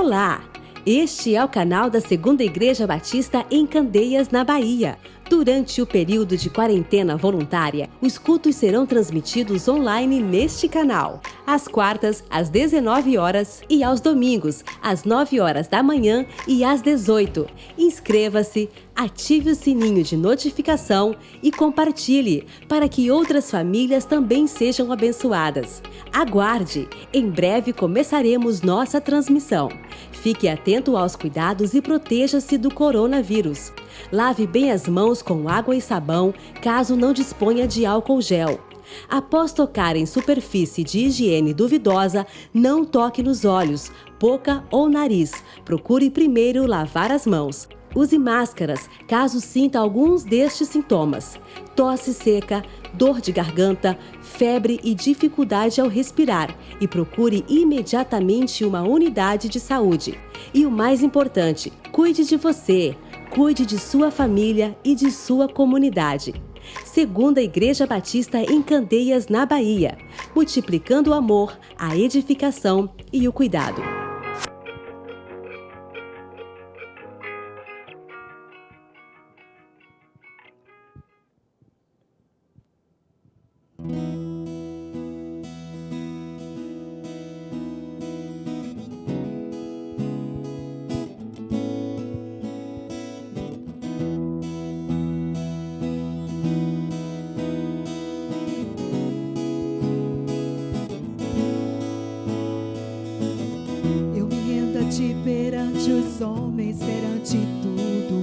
Olá! Este é o canal da Segunda Igreja Batista em Candeias, na Bahia. Durante o período de quarentena voluntária, os cultos serão transmitidos online neste canal, às quartas, às 19 horas e aos domingos, às 9 horas da manhã e às 18. Inscreva-se, ative o sininho de notificação e compartilhe, para que outras famílias também sejam abençoadas. Aguarde! Em breve começaremos nossa transmissão. Fique atento aos cuidados e proteja-se do coronavírus. Lave bem as mãos com água e sabão, caso não disponha de álcool gel. Após tocar em superfície de higiene duvidosa, não toque nos olhos, boca ou nariz. Procure primeiro lavar as mãos. Use máscaras caso sinta alguns destes sintomas: tosse seca, dor de garganta, febre e dificuldade ao respirar, e procure imediatamente uma unidade de saúde. E o mais importante, cuide de você, cuide de sua família e de sua comunidade. Segunda Igreja Batista em Candeias, na Bahia, multiplicando o amor, a edificação e o cuidado. Perante os homens, perante tudo,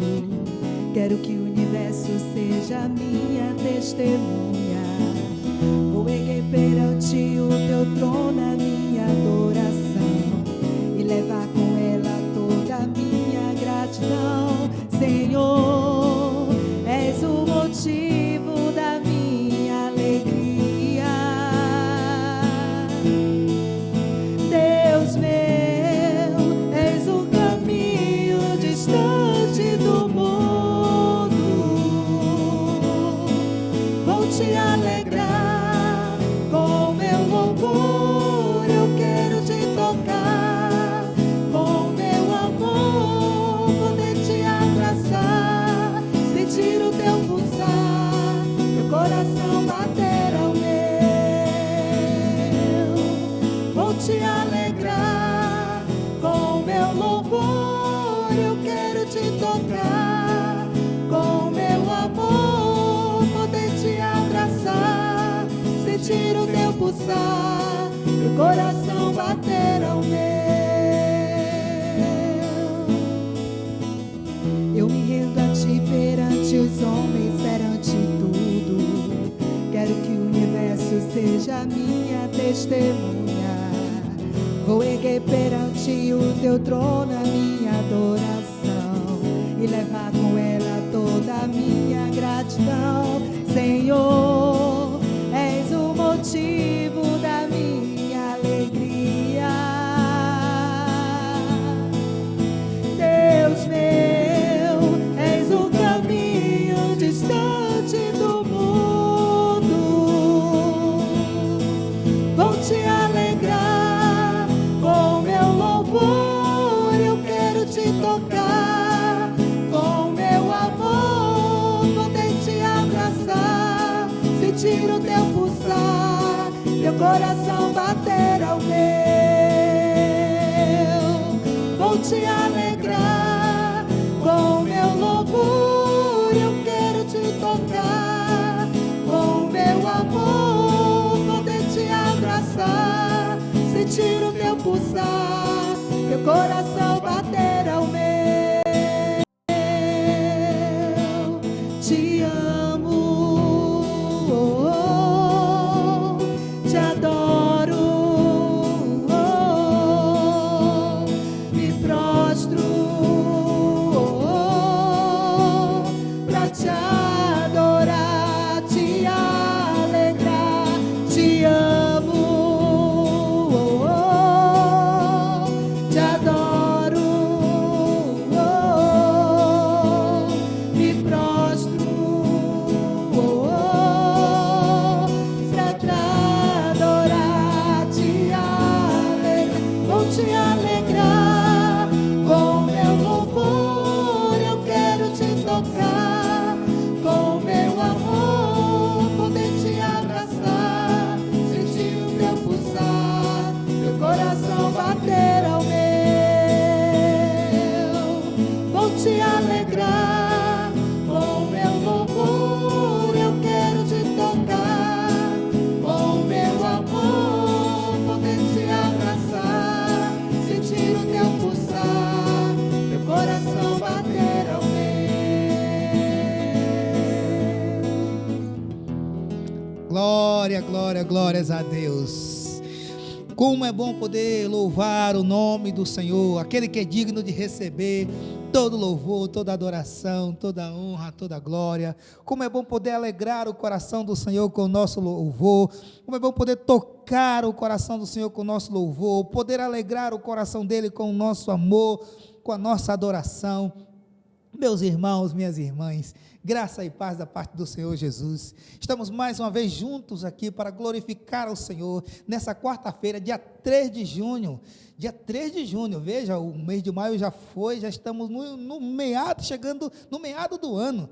quero que o universo seja minha testemunha. Vou erguer perante o teu trono a minha adoração e levar com ela toda a minha gratidão. Senhor, és o motivo da minha alegria. Deus meu, te alegrar com meu louvor, eu quero te tocar com meu amor, poder te abraçar, sentir o teu pulsar, meu coração bater ao meu. Vou te alegrar com meu louvor, eu quero te tocar com meu amor, poder te abraçar, sentir o teu pulsar, meu coração bater ao meu. Eu me rendo a ti perante os homens, perante tudo, quero que o universo seja minha testemunha. Vou erguer perante o teu trono a minha adoração e levar com ela toda a minha gratidão. Senhor, és o motivo da minha alegria. Deus meu, és o caminho distante do mundo. Vou te alegrar com meu louvor, eu quero te tocar com meu amor, poder te abraçar, sentir o teu pulsar, teu coração bater ao meu. Vou te alegrar com meu louvor, eu quero te tocar com meu amor, poder te abraçar, sentir o teu pulsar, teu coração bater ao meu. Te amo, te adoro, me prostro pra te adorar, te alegrar. Te amo, te adoro, me prostro pra te adorar, te alegrar. Vou te alegrar glória, glórias a Deus. Como é bom poder louvar o nome do Senhor, aquele que é digno de receber todo louvor, toda adoração, toda honra, toda glória. Como é bom poder alegrar o coração do Senhor com o nosso louvor. Como é bom poder tocar o coração do Senhor com o nosso louvor, poder alegrar o coração dele com o nosso amor, com a nossa adoração. Meus irmãos, minhas irmãs, graça e paz da parte do Senhor Jesus. Estamos mais uma vez juntos aqui para glorificar ao Senhor nessa quarta-feira, dia 3 de junho. Dia 3 de junho, veja, o mês de maio já foi, já estamos no meado, chegando no meado do ano.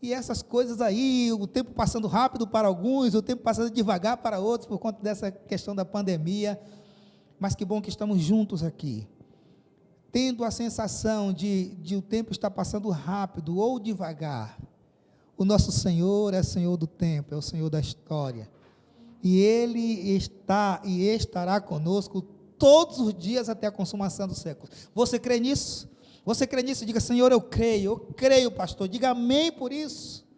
E essas coisas aí, o tempo passando rápido para alguns, o tempo passando devagar para outros, por conta dessa questão da pandemia. Mas que bom que estamos juntos aqui, tendo a sensação de o tempo estar passando rápido ou devagar. O nosso Senhor é Senhor do tempo, é o Senhor da história. E Ele está e estará conosco todos os dias até a consumação dos séculos. Você crê nisso? Você crê nisso? Diga: Senhor, eu creio, pastor. Diga amém por isso.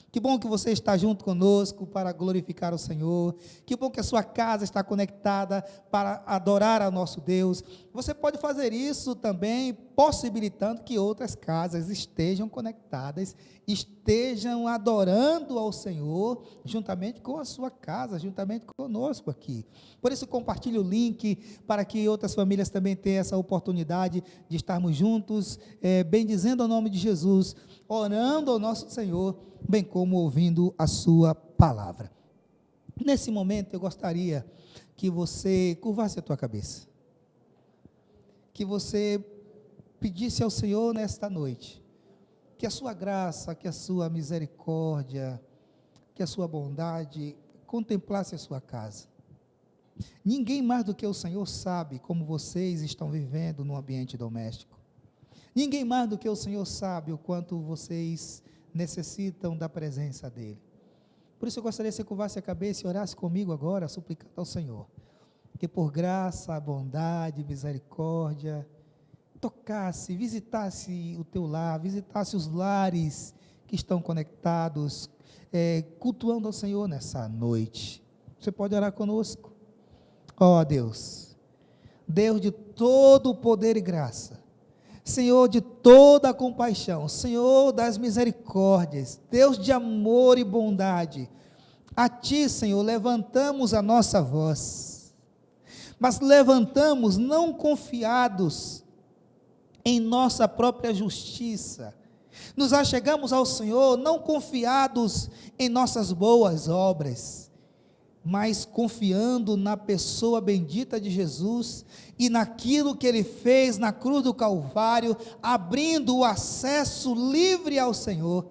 Que bom que você está junto conosco para glorificar o Senhor. Que bom que a sua casa está conectada para adorar ao nosso Deus. Você pode fazer isso também possibilitando que outras casas estejam conectadas, estejam adorando ao Senhor juntamente com a sua casa, juntamente conosco aqui. Por isso, compartilhe o link para que outras famílias também tenham essa oportunidade de estarmos juntos, bendizendo o nome de Jesus, orando ao nosso Senhor, bem como ouvindo a sua palavra. Nesse momento, eu gostaria que você curvasse a tua cabeça, que você pedisse ao Senhor nesta noite, que a sua graça, que a sua misericórdia, que a sua bondade contemplasse a sua casa. Ninguém mais do que o Senhor sabe como vocês estão vivendo no ambiente doméstico. Ninguém mais do que o Senhor sabe o quanto vocês necessitam da presença dEle. Por isso eu gostaria que você curvasse a cabeça e orasse comigo agora, suplicando ao Senhor, que por graça, bondade, misericórdia, tocasse, visitasse o teu lar, visitasse os lares que estão conectados, cultuando ao Senhor nessa noite. Você pode orar conosco? Ó Deus, Deus de todo o poder e graça, Senhor de toda a compaixão, Senhor das misericórdias, Deus de amor e bondade, a Ti, Senhor, levantamos a nossa voz, mas levantamos não confiados em nossa própria justiça, nos achegamos ao Senhor não confiados em nossas boas obras, mas confiando na pessoa bendita de Jesus e naquilo que Ele fez na cruz do Calvário, abrindo o acesso livre ao Senhor.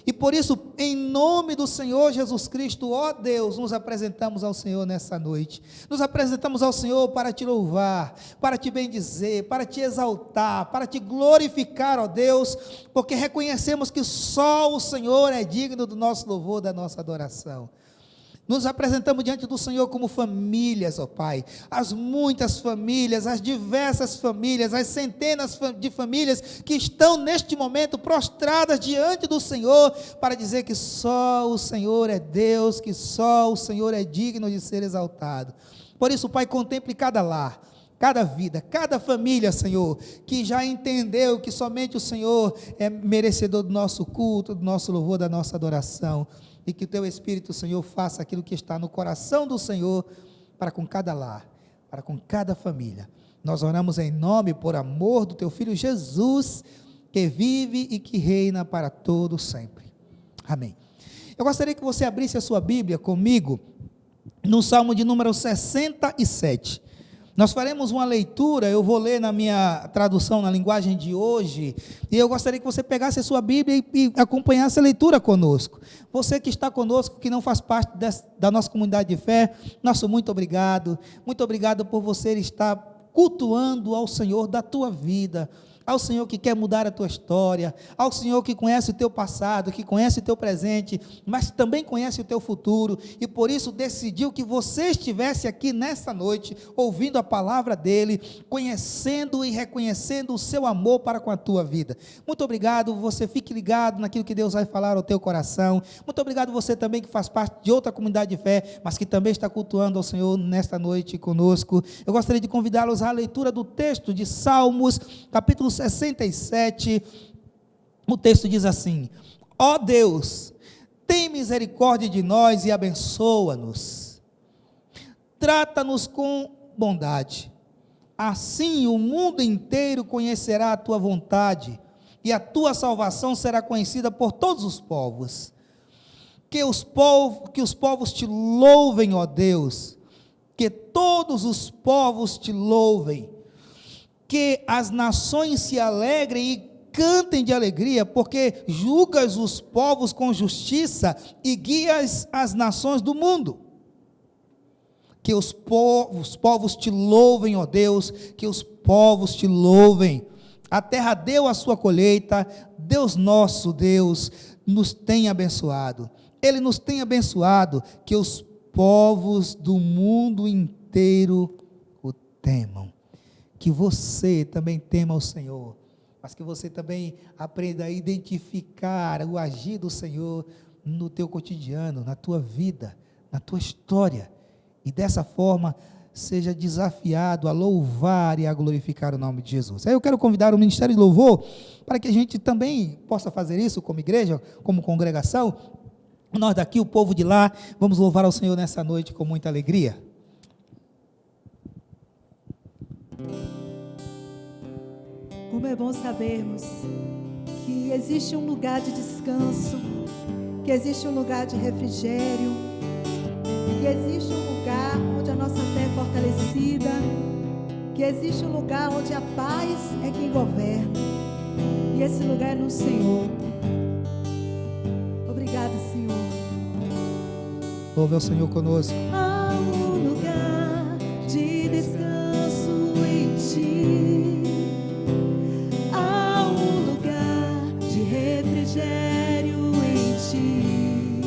E por isso, em nome do Senhor Jesus Cristo, ó Deus, nos apresentamos ao Senhor nessa noite. Nos apresentamos ao Senhor para Te louvar, para Te bendizer, para Te exaltar, para Te glorificar, ó Deus, porque reconhecemos que só o Senhor é digno do nosso louvor, da nossa adoração. Nos apresentamos diante do Senhor como famílias, ó Pai, as muitas famílias, as diversas famílias, as centenas de famílias que estão neste momento prostradas diante do Senhor, para dizer que só o Senhor é Deus, que só o Senhor é digno de ser exaltado. Por isso, Pai, contemple cada lar, cada vida, cada família, Senhor, que já entendeu que somente o Senhor é merecedor do nosso culto, do nosso louvor, da nossa adoração. E que o Teu Espírito, Senhor, faça aquilo que está no coração do Senhor, para com cada lar, para com cada família. Nós oramos em nome, por amor do Teu Filho Jesus, que vive e que reina para todo sempre. Amém. Eu gostaria que você abrisse a sua Bíblia comigo, no Salmo de número 67. Nós faremos uma leitura, eu vou ler na minha tradução, na linguagem de hoje, e eu gostaria que você pegasse a sua Bíblia e acompanhasse a leitura conosco. Você que está conosco, que não faz parte da nossa comunidade de fé, nosso muito obrigado por você estar cultuando ao Senhor da tua vida, ao Senhor que quer mudar a tua história, ao Senhor que conhece o teu passado, que conhece o teu presente, mas também conhece o teu futuro, e por isso decidiu que você estivesse aqui nessa noite, ouvindo a palavra dele, conhecendo e reconhecendo o seu amor para com a tua vida. Muito obrigado, você fique ligado naquilo que Deus vai falar ao teu coração. Muito obrigado você também que faz parte de outra comunidade de fé, mas que também está cultuando ao Senhor nesta noite conosco. Eu gostaria de convidá-los à leitura do texto de Salmos, capítulo 67. O texto diz assim: ó Deus, tem misericórdia de nós e abençoa-nos. Trata-nos com bondade. Assim o mundo inteiro conhecerá a tua vontade, e a tua salvação será conhecida por todos os povos. Que os povos te louvem, ó Deus, que todos os povos te louvem, que as nações se alegrem e cantem de alegria, porque julgas os povos com justiça e guias as nações do mundo. Que os povos te louvem, ó Deus, que os povos te louvem. A terra deu a sua colheita, Deus nosso Deus nos tem abençoado. Ele nos tem abençoado, que os povos do mundo inteiro o temam. Que você também tema o Senhor, mas que você também aprenda a identificar o agir do Senhor no teu cotidiano, na tua vida, na tua história, e dessa forma seja desafiado a louvar e a glorificar o nome de Jesus. Aí eu quero convidar o Ministério de Louvor para que a gente também possa fazer isso como igreja, como congregação. Nós daqui, o povo de lá, vamos louvar ao Senhor nessa noite com muita alegria. Como é bom sabermos que existe um lugar de descanso, que existe um lugar de refrigério, que existe um lugar onde a nossa fé é fortalecida, que existe um lugar onde a paz é quem governa, e esse lugar é no Senhor. Obrigada, Senhor. Louve ao Senhor conosco. Há um lugar de descanso em Ti, há um lugar de refrigério em Ti,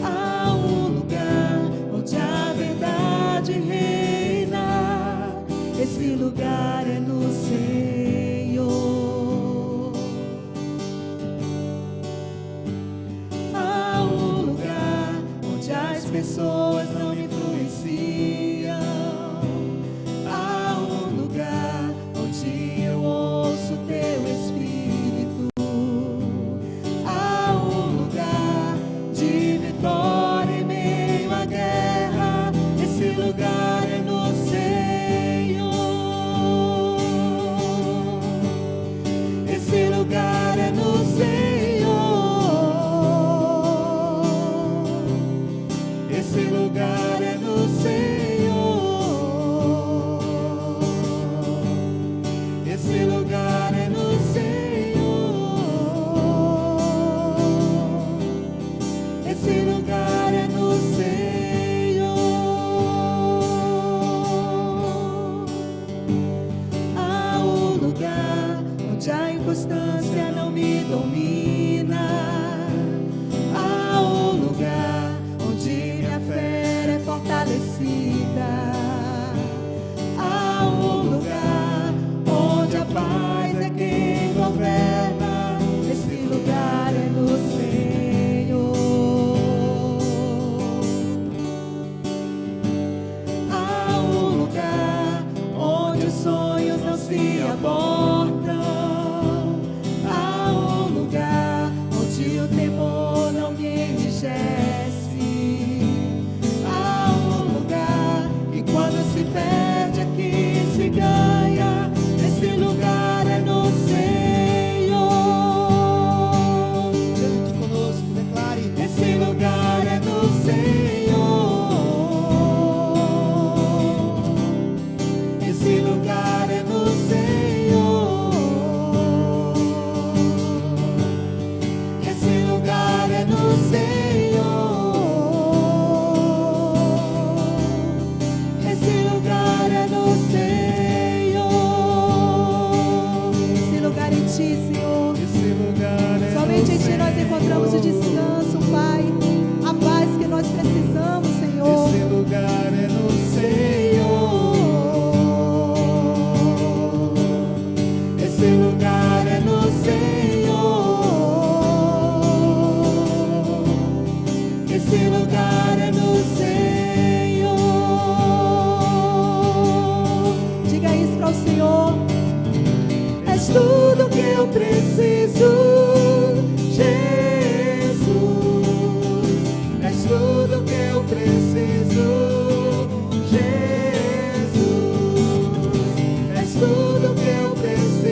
há um lugar onde a verdade reina, esse lugar é no Senhor. Há um lugar onde as pessoas não me influenciam, há um lugar onde eu ouço Teu Espírito, há um lugar de vitória em meio à guerra, esse lugar é no Senhor. preciso. Jesus, és tudo que eu preciso. Jesus, és tudo que eu preciso.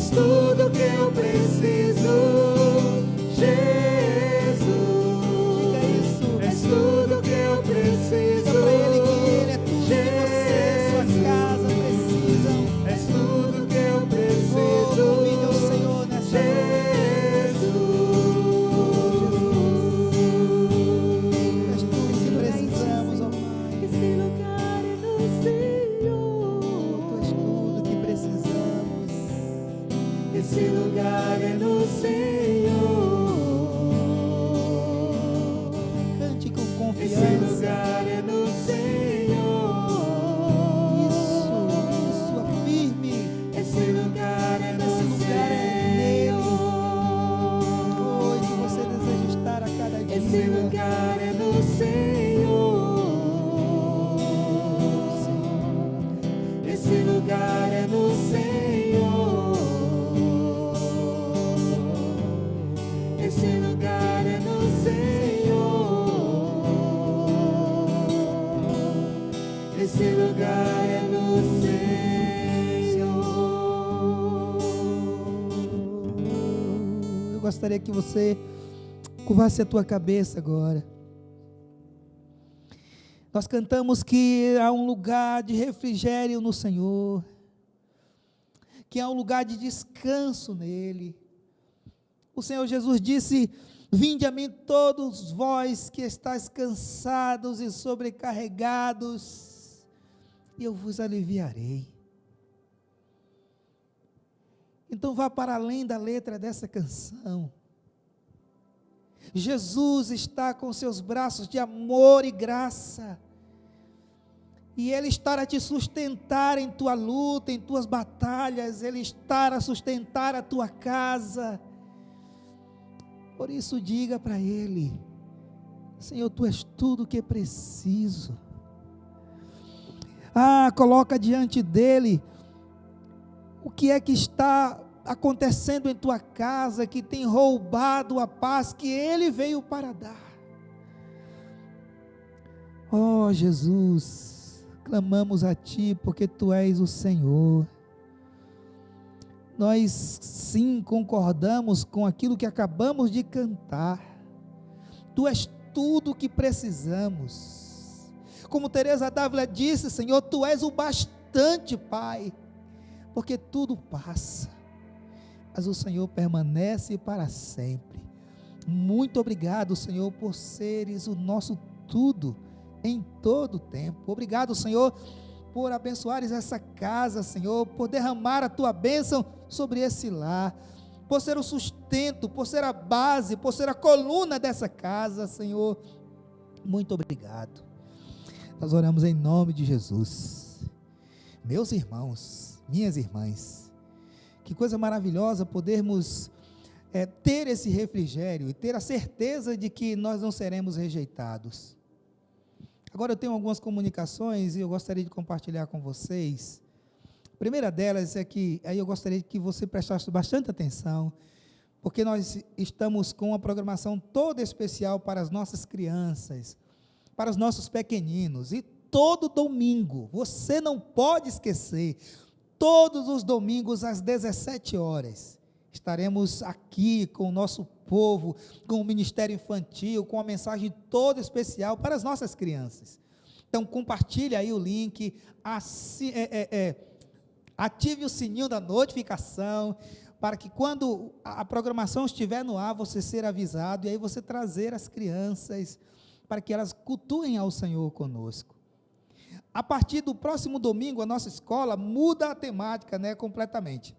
Tudo que eu preciso, Jesus. Diga isso. És tudo que eu preciso. Diga para Ele que Ele é tudo que você e sua casa precisam. És tudo que eu preciso. Convide ao Senhor nessa noite. És tudo que precisamos, ó Pai. Esse lugar é do Senhor. Tu és tudo que precisamos. Esse lugar é no Senhor. Cante com confiança. Esse lugar é no Senhor. Isso, afirme. Esse lugar é no Senhor. Onde você deseja estar a cada dia. Esse lugar é no Senhor. Esse lugar é no Senhor. Esse lugar é no Senhor. Esse lugar é no Senhor. Eu gostaria que você curvasse a tua cabeça agora. Nós cantamos que há um lugar de refrigério no Senhor, que há um lugar de descanso nele. O Senhor Jesus disse: vinde a mim todos vós que estáis cansados e sobrecarregados, e eu vos aliviarei. Então vá para além da letra dessa canção. Jesus está com seus braços de amor e graça, e Ele está a te sustentar em tua luta, em tuas batalhas. Ele está a sustentar a tua casa. Por isso diga para Ele: Senhor, Tu és tudo o que preciso. Coloca diante dEle o que é que está acontecendo em tua casa, que tem roubado a paz que Ele veio para dar. Oh Jesus, clamamos a Ti porque Tu és o Senhor. Nós sim concordamos com aquilo que acabamos de cantar. Tu és tudo o que precisamos. Como Teresa d'Ávila disse: Senhor, Tu és o bastante, Pai, porque tudo passa, mas o Senhor permanece para sempre. Muito obrigado, Senhor, por seres o nosso tudo em todo o tempo. Obrigado, Senhor, por abençoares essa casa, Senhor, por derramar a Tua bênção sobre esse lar, por ser o sustento, por ser a base, por ser a coluna dessa casa, Senhor. Muito obrigado. Nós oramos em nome de Jesus. Meus irmãos, minhas irmãs, que coisa maravilhosa podermos ter esse refrigério e ter a certeza de que nós não seremos rejeitados. Agora eu tenho algumas comunicações e eu gostaria de compartilhar com vocês. A primeira delas é que, aí eu gostaria que você prestasse bastante atenção, porque nós estamos com uma programação toda especial para as nossas crianças, para os nossos pequeninos, e todo domingo, você não pode esquecer, todos os domingos às 17 horas, estaremos aqui com o nosso povo, com o Ministério Infantil, com uma mensagem toda especial para as nossas crianças. Então compartilhe aí o link, ative o sininho da notificação, para que quando a programação estiver no ar, você ser avisado, e aí você trazer as crianças, para que elas cultuem ao Senhor conosco. A partir do próximo domingo, a nossa escola muda a temática, completamente.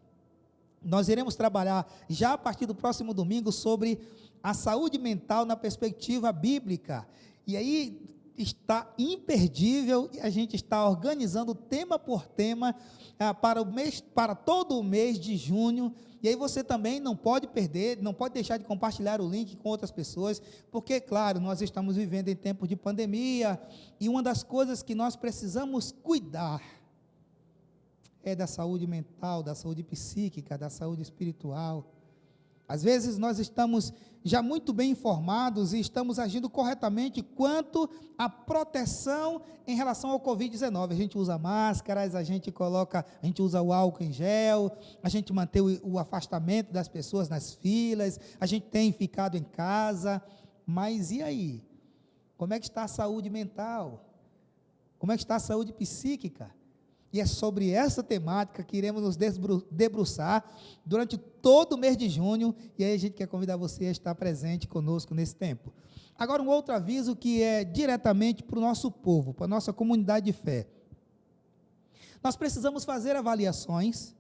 Nós iremos trabalhar, já a partir do próximo domingo, sobre a saúde mental na perspectiva bíblica. E aí, está imperdível e a gente está organizando tema por tema para todo o mês de junho. E aí você também não pode perder, não pode deixar de compartilhar o link com outras pessoas, porque, claro, nós estamos vivendo em tempos de pandemia e uma das coisas que nós precisamos cuidar é da saúde mental, da saúde psíquica, da saúde espiritual. Às vezes nós estamos já muito bem informados e estamos agindo corretamente quanto à proteção em relação ao Covid-19. A gente usa máscaras, a gente usa o álcool em gel, a gente mantém o afastamento das pessoas nas filas, a gente tem ficado em casa, mas e aí? Como é que está a saúde mental? Como é que está a saúde psíquica? E é sobre essa temática que iremos nos debruçar durante todo o mês de junho, e aí a gente quer convidar você a estar presente conosco nesse tempo. Agora, um outro aviso que é diretamente para o nosso povo, para a nossa comunidade de fé. Nós precisamos fazer avaliações,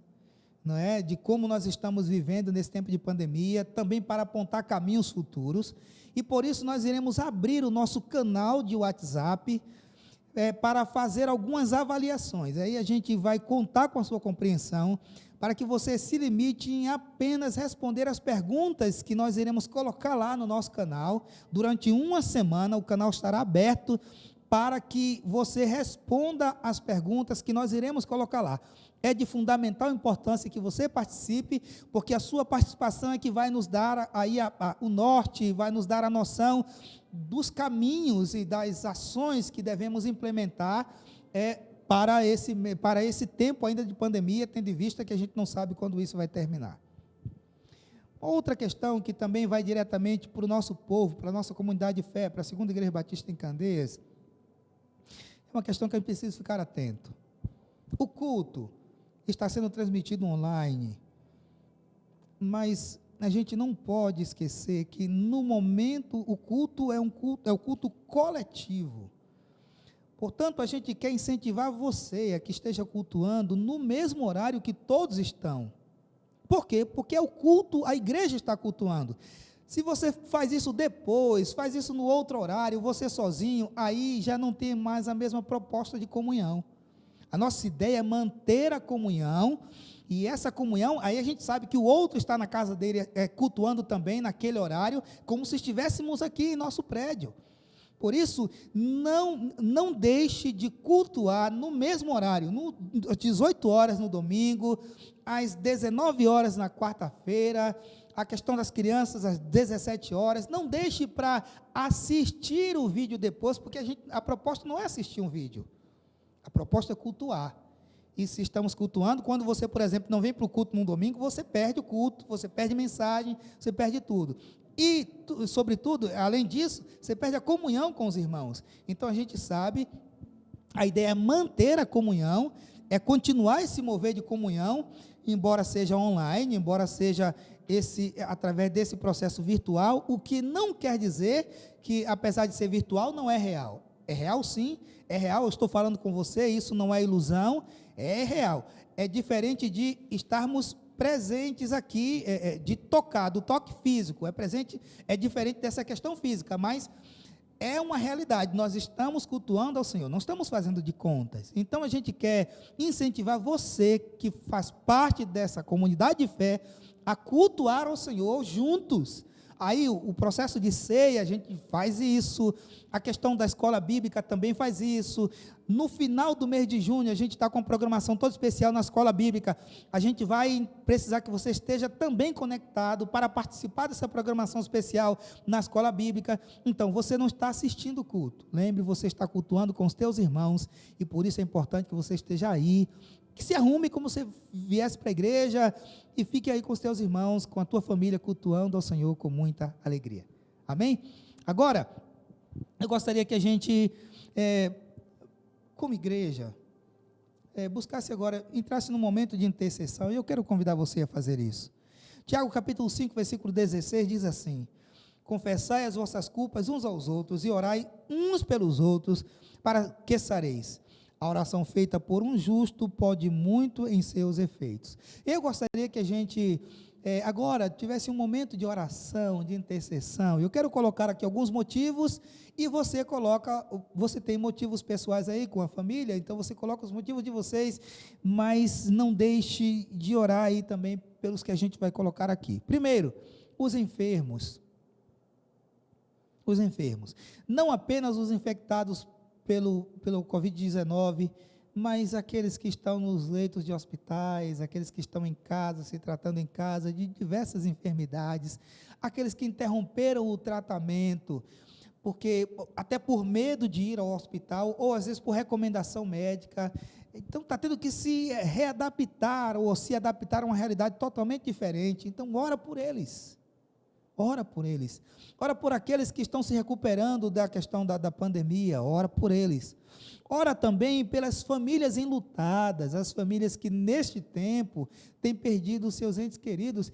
não é, de como nós estamos vivendo nesse tempo de pandemia, também para apontar caminhos futuros, e por isso nós iremos abrir o nosso canal de WhatsApp, para fazer algumas avaliações. Aí a gente vai contar com a sua compreensão, para que você se limite em apenas responder as perguntas que nós iremos colocar lá no nosso canal. Durante uma semana, o canal estará aberto para que você responda as perguntas que nós iremos colocar lá. É de fundamental importância que você participe, porque a sua participação é que vai nos dar aí o norte, vai nos dar a noção dos caminhos e das ações que devemos implementar para esse tempo ainda de pandemia, tendo em vista que a gente não sabe quando isso vai terminar. Outra questão que também vai diretamente para o nosso povo, para a nossa comunidade de fé, para a Segunda Igreja Batista em Candeias, é uma questão que a gente precisa ficar atento. O culto está sendo transmitido online, mas a gente não pode esquecer que no momento o culto é o culto coletivo. Portanto, a gente quer incentivar você a que esteja cultuando no mesmo horário que todos estão. Por quê? Porque é o culto, a igreja está cultuando. Se você faz isso depois, faz isso no outro horário, você sozinho, aí já não tem mais a mesma proposta de comunhão. A nossa ideia é manter a comunhão, e essa comunhão, aí a gente sabe que o outro está na casa dele, cultuando também naquele horário, como se estivéssemos aqui em nosso prédio. Por isso, não deixe de cultuar no mesmo horário, às 18 horas no domingo, às 19 horas na quarta-feira, a questão das crianças às 17 horas, não deixe para assistir o vídeo depois, porque a proposta não é assistir um vídeo, a proposta é cultuar. E se estamos cultuando, quando você, por exemplo, não vem para o culto num domingo, você perde o culto, você perde mensagem, você perde tudo. E, sobretudo, além disso, você perde a comunhão com os irmãos. Então, a gente sabe, a ideia é manter a comunhão, é continuar esse mover de comunhão, embora seja online, embora seja através desse processo virtual, o que não quer dizer que, apesar de ser virtual, não é real. É real sim, é real, eu estou falando com você, isso não é ilusão, é real. É diferente de estarmos presentes aqui, do toque físico, é diferente dessa questão física, mas é uma realidade, nós estamos cultuando ao Senhor, não estamos fazendo de contas. Então a gente quer incentivar você, que faz parte dessa comunidade de fé, a cultuar ao Senhor juntos. Aí o processo de ceia, a gente faz isso, a questão da escola bíblica também faz isso. No final do mês de junho, a gente está com uma programação toda especial na escola bíblica. A gente vai precisar que você esteja também conectado para participar dessa programação especial na escola bíblica. Então, você não está assistindo o culto. Lembre, você está cultuando com os teus irmãos, e por isso é importante que você esteja aí, que se arrume como se viesse para a igreja e fique aí com os teus irmãos, com a tua família, cultuando ao Senhor com muita alegria. Amém? Agora, eu gostaria que a gente, como igreja, buscasse agora, entrasse num momento de intercessão, e eu quero convidar você a fazer isso. Tiago capítulo 5, versículo 16, diz assim: confessai as vossas culpas uns aos outros e orai uns pelos outros, para que sareis. A oração feita por um justo pode muito em seus efeitos. Eu gostaria que a gente agora tivesse um momento de oração, de intercessão. Eu quero colocar aqui alguns motivos e você tem motivos pessoais aí com a família, então você coloca os motivos de vocês, mas não deixe de orar aí também pelos que a gente vai colocar aqui. Primeiro, os enfermos. Os enfermos. Não apenas os infectados pelo Covid-19, mas aqueles que estão nos leitos de hospitais, aqueles que estão em casa, se tratando em casa de diversas enfermidades, aqueles que interromperam o tratamento, porque até por medo de ir ao hospital, ou às vezes por recomendação médica, então está tendo que se readaptar, ou se adaptar a uma realidade totalmente diferente. Então ora por eles. Ora por eles. Ora por aqueles que estão se recuperando da questão da pandemia. Ora por eles. Ora também pelas famílias enlutadas, as famílias que neste tempo têm perdido os seus entes queridos,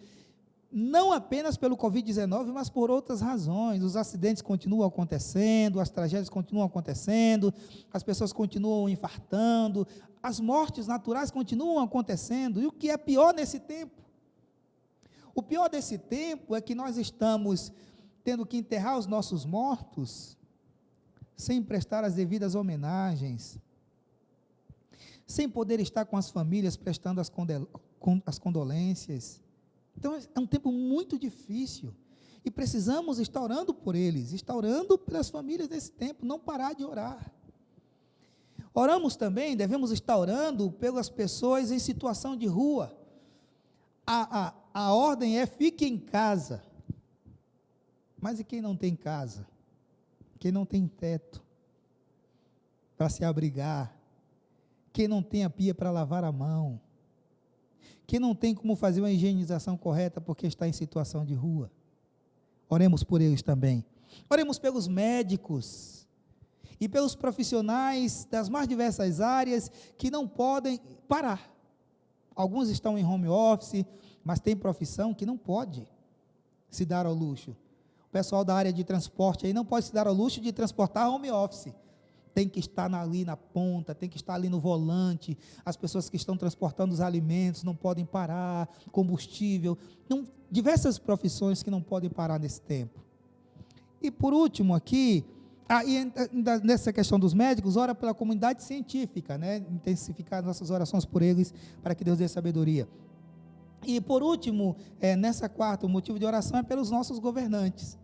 não apenas pelo Covid-19, mas por outras razões. Os acidentes continuam acontecendo, as tragédias continuam acontecendo, as pessoas continuam infartando, as mortes naturais continuam acontecendo. E o que é pior nesse tempo? O pior desse tempo é que nós estamos tendo que enterrar os nossos mortos sem prestar as devidas homenagens, sem poder estar com as famílias prestando as condolências. Então é um tempo muito difícil e precisamos estar orando por eles, estar orando pelas famílias nesse tempo, não parar de orar. Oramos também, devemos estar orando pelas pessoas em situação de rua. A ordem é: fique em casa. Mas e quem não tem casa? Quem não tem teto para se abrigar? Quem não tem a pia para lavar a mão? Quem não tem como fazer uma higienização correta porque está em situação de rua? Oremos por eles também. Oremos pelos médicos e pelos profissionais das mais diversas áreas que não podem parar. Alguns estão em home office, mas tem profissão que não pode se dar ao luxo. O pessoal da área de transporte aí não pode se dar ao luxo de transportar home office. Tem que estar ali na ponta, tem que estar ali no volante. As pessoas que estão transportando os alimentos não podem parar, combustível. Diversas profissões que não podem parar nesse tempo. E por último aqui, nessa questão dos médicos, ora pela comunidade científica, né? Intensificar nossas orações por eles, para que Deus dê sabedoria. E por último, nessa quarta, o motivo de oração é pelos nossos governantes,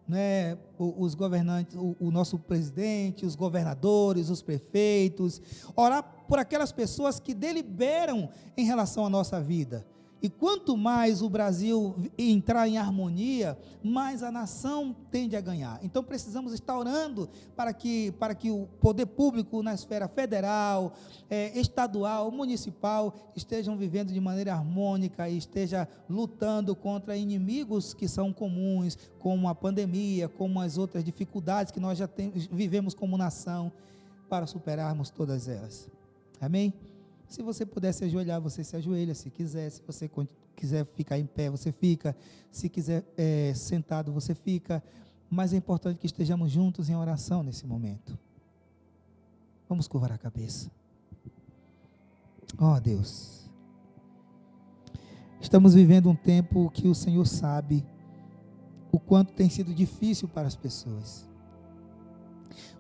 né? Os governantes, o nosso presidente, os governadores, os prefeitos, orar por aquelas pessoas que deliberam em relação à nossa vida. E quanto mais o Brasil entrar em harmonia, mais a nação tende a ganhar. Então precisamos estar orando para que o poder público na esfera federal, estadual, municipal, estejam vivendo de maneira harmônica e esteja lutando contra inimigos que são comuns, como a pandemia, como as outras dificuldades que nós já vivemos como nação, para superarmos todas elas. Amém? Se você puder se ajoelhar, você se ajoelha, se quiser. Se você quiser ficar em pé, você fica. Se quiser sentado, você fica. Mas é importante que estejamos juntos em oração nesse momento. Vamos curvar a cabeça. Oh, Deus. Estamos vivendo um tempo que o Senhor sabe o quanto tem sido difícil para as pessoas.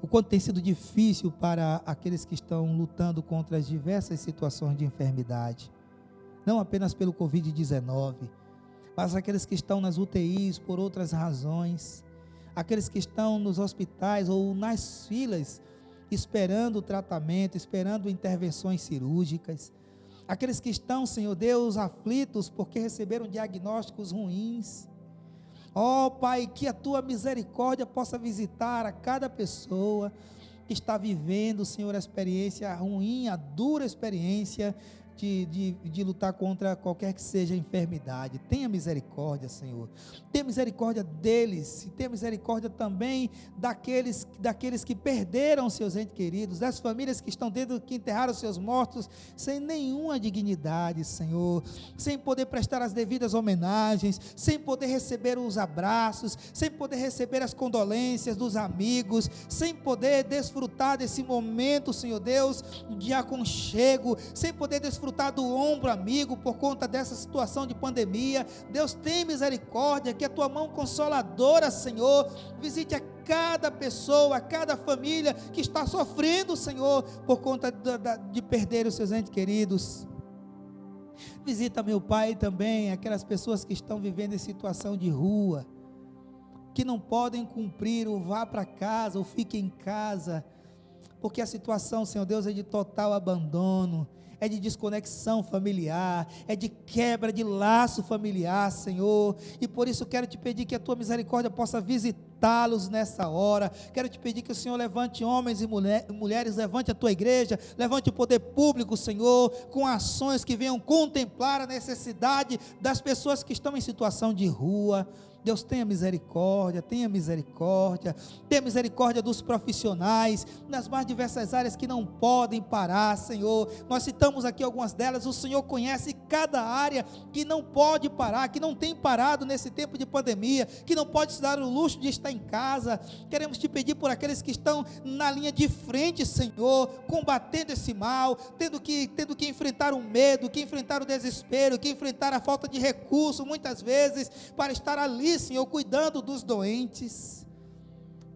O quanto tem sido difícil para aqueles que estão lutando contra as diversas situações de enfermidade, não apenas pelo Covid-19, mas aqueles que estão nas UTIs por outras razões, aqueles que estão nos hospitais ou nas filas, esperando o tratamento, esperando intervenções cirúrgicas, aqueles que estão, Senhor Deus, aflitos porque receberam diagnósticos ruins. Ó Pai, que a Tua misericórdia possa visitar a cada pessoa que está vivendo, Senhor, a experiência ruim, a dura experiência de lutar contra qualquer que seja a enfermidade. Tenha misericórdia, Senhor. Tenha misericórdia deles, e tenha misericórdia também daqueles que perderam seus entes queridos, das famílias que estão tendo que enterrar os seus mortos sem nenhuma dignidade, Senhor, sem poder prestar as devidas homenagens, sem poder receber os abraços, sem poder receber as condolências dos amigos, sem poder desfrutar desse momento, Senhor Deus, de aconchego, sem poder desfrutar desfrutar do ombro amigo por conta dessa situação de pandemia. Deus, tem misericórdia, que a tua mão consoladora, Senhor, visite a cada pessoa, a cada família que está sofrendo, Senhor, por conta de perder os seus entes queridos. Visita, meu Pai, também aquelas pessoas que estão vivendo em situação de rua, que não podem cumprir o vá para casa ou fique em casa, porque a situação, Senhor Deus, é de total abandono, é de desconexão familiar, é de quebra de laço familiar, Senhor, e por isso quero te pedir que a tua misericórdia possa visitá-los nessa hora. Quero te pedir que o Senhor levante homens e mulheres, levante a tua igreja, levante o poder público, Senhor, com ações que venham contemplar a necessidade das pessoas que estão em situação de rua. Deus, tenha misericórdia, tenha misericórdia dos profissionais, nas mais diversas áreas que não podem parar, Senhor. Nós citamos aqui algumas delas, o Senhor conhece cada área que não pode parar, que não tem parado nesse tempo de pandemia, que não pode se dar o luxo de estar em casa. Queremos te pedir por aqueles que estão na linha de frente, Senhor, combatendo esse mal, tendo que enfrentar o medo, que enfrentar o desespero, que enfrentar a falta de recurso, muitas vezes, para estar ali, Senhor, cuidando dos doentes.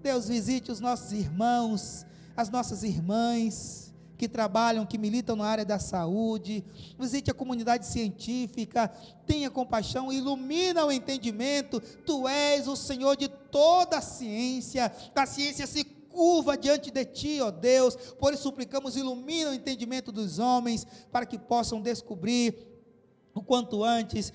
Deus, visite os nossos irmãos, as nossas irmãs que trabalham, que militam na área da saúde. Visite a comunidade científica, tenha compaixão, ilumina o entendimento. Tu és o Senhor de toda a ciência se curva diante de ti, ó Deus. Por isso suplicamos, ilumina o entendimento dos homens, para que possam descobrir o quanto antes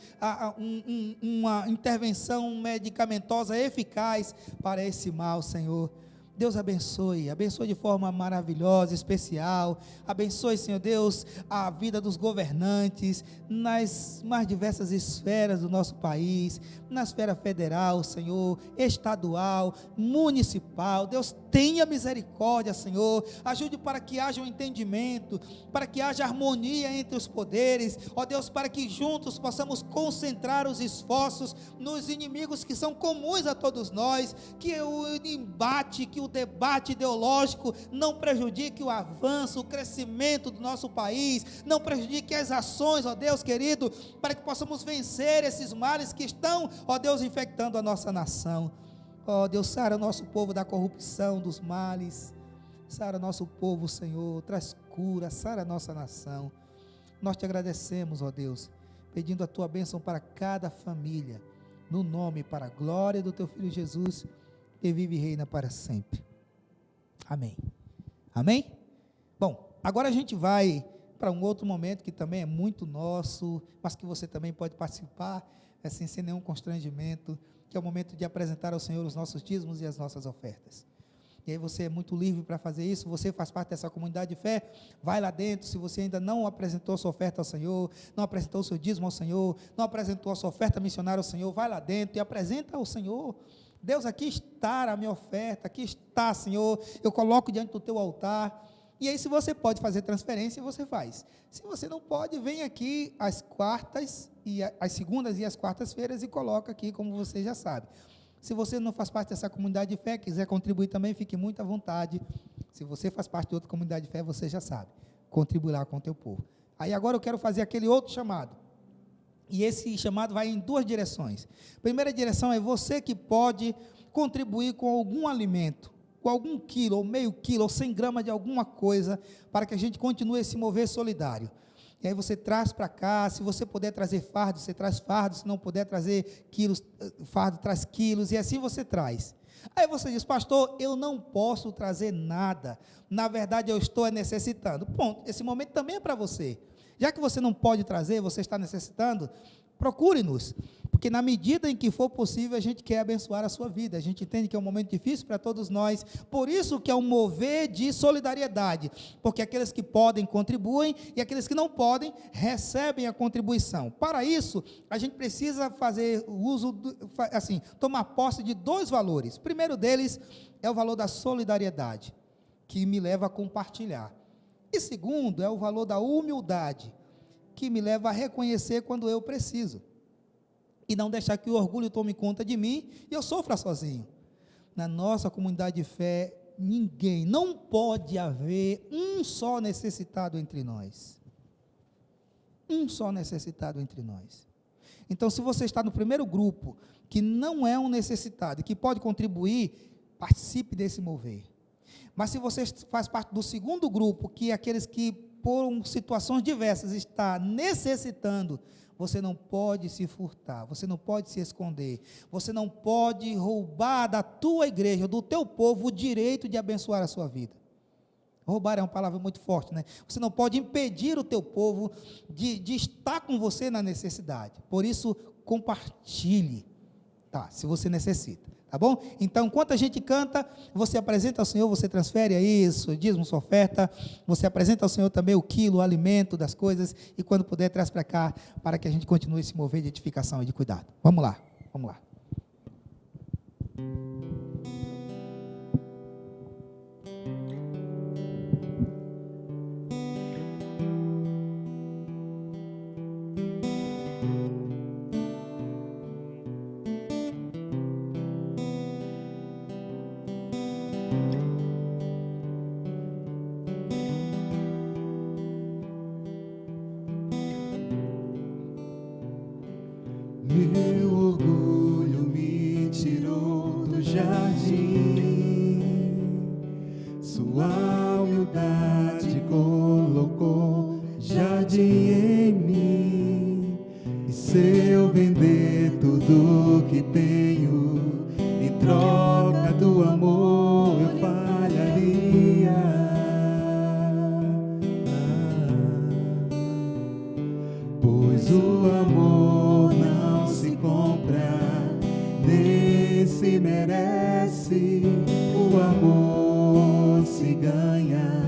uma intervenção medicamentosa eficaz para esse mal, Senhor. Deus abençoe de forma maravilhosa, especial. Abençoe, Senhor Deus, a vida dos governantes nas mais diversas esferas do nosso país, na esfera federal, Senhor, estadual, municipal. Deus, tenha misericórdia, Senhor. Ajude para que haja um entendimento, para que haja harmonia entre os poderes, ó Deus, para que juntos possamos concentrar os esforços nos inimigos que são comuns a todos nós, que o embate, que o debate ideológico não prejudique o avanço, o crescimento do nosso país, não prejudique as ações, ó Deus querido, para que possamos vencer esses males que estão, ó Deus, infectando a nossa nação. Ó Deus, sara nosso povo da corrupção, dos males, sara nosso povo, Senhor, traz cura, sara nossa nação. Nós te agradecemos, ó Deus, pedindo a tua bênção para cada família, no nome e para a glória do teu Filho Jesus, que vive e reina para sempre. Amém. Amém? Bom, agora a gente vai para um outro momento que também é muito nosso, mas que você também pode participar, assim, sem nenhum constrangimento, que é o momento de apresentar ao Senhor os nossos dízimos e as nossas ofertas. E aí você é muito livre para fazer isso. Você faz parte dessa comunidade de fé, vai lá dentro. Se você ainda não apresentou sua oferta ao Senhor, não apresentou o seu dízimo ao Senhor, não apresentou a sua oferta missionária ao Senhor, vai lá dentro e apresenta ao Senhor. Deus, aqui está a minha oferta, aqui está, Senhor, eu coloco diante do teu altar. E aí, se você pode fazer transferência, você faz. Se você não pode, vem aqui às quartas, às segundas e às quartas-feiras e coloca aqui, como você já sabe. Se você não faz parte dessa comunidade de fé, quiser contribuir também, fique muito à vontade. Se você faz parte de outra comunidade de fé, você já sabe, contribui lá com o teu povo. Aí agora eu quero fazer aquele outro chamado. E esse chamado vai em duas direções. Primeira direção é você que pode contribuir com algum alimento, com algum quilo, ou meio quilo, ou 100 gramas de alguma coisa, para que a gente continue a se mover solidário. E aí você traz para cá, se você puder trazer fardo, você traz fardo, se não puder trazer quilos, fardo traz quilos, e assim você traz. Aí você diz, pastor, eu não posso trazer nada, na verdade eu estou necessitando. Ponto, esse momento também é para você. Já que você não pode trazer, você está necessitando, procure-nos, porque na medida em que for possível, a gente quer abençoar a sua vida. A gente entende que é um momento difícil para todos nós, por isso que é um mover de solidariedade, porque aqueles que podem contribuem, e aqueles que não podem recebem a contribuição. Para isso, a gente precisa fazer uso, tomar posse de dois valores. O primeiro deles é o valor da solidariedade, que me leva a compartilhar. E segundo, é o valor da humildade, que me leva a reconhecer quando eu preciso, e não deixar que o orgulho tome conta de mim, e eu sofra sozinho. Na nossa comunidade de fé, não pode haver um só necessitado entre nós. Um só necessitado entre nós. Então, se você está no primeiro grupo, que não é um necessitado e que pode contribuir, participe desse mover. Mas se você faz parte do segundo grupo, que é aqueles que, por situações diversas, está necessitando, você não pode se furtar, você não pode se esconder, você não pode roubar da tua igreja, do teu povo, o direito de abençoar a sua vida. Roubar é uma palavra muito forte, né? Você não pode impedir o teu povo de estar com você na necessidade. Por isso, compartilhe, tá? Se você necessita, tá bom? Então, enquanto a gente canta, você apresenta ao Senhor, você transfere isso, dízimo, sua oferta, você apresenta ao Senhor também o quilo, o alimento das coisas, e quando puder, traz para cá, para que a gente continue a se mover de edificação e de cuidado. Vamos lá, vamos lá. Meu orgulho me tirou do jardim, sua humildade colocou jardim em mim. E se eu vender tudo que tenho, em troca do amor eu falharia. Pois o amor não se compra, nem se merece. O amor se ganha,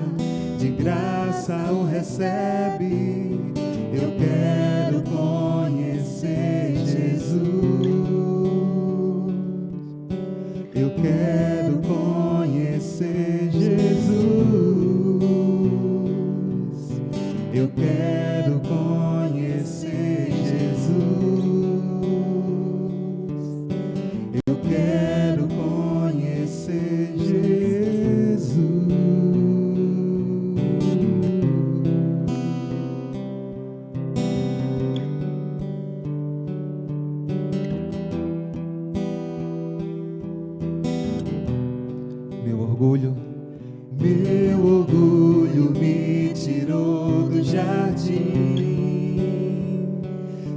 de graça o recebe. Eu quero conhecer Jesus. Eu quero conhecer Jesus. Eu quero conhecer Jesus. Eu quero conhecer Jesus. Meu orgulho me tirou do jardim,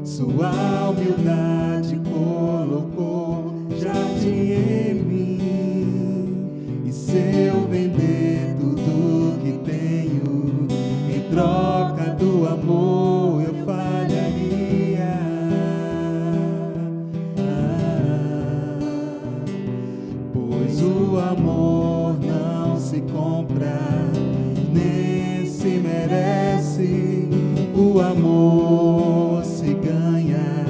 sua humildade colocou jardim em mim. E se eu vender tudo que tenho, em troca do amor eu falharia. Pois o amor não se compra, nem se merece. O amor se ganha,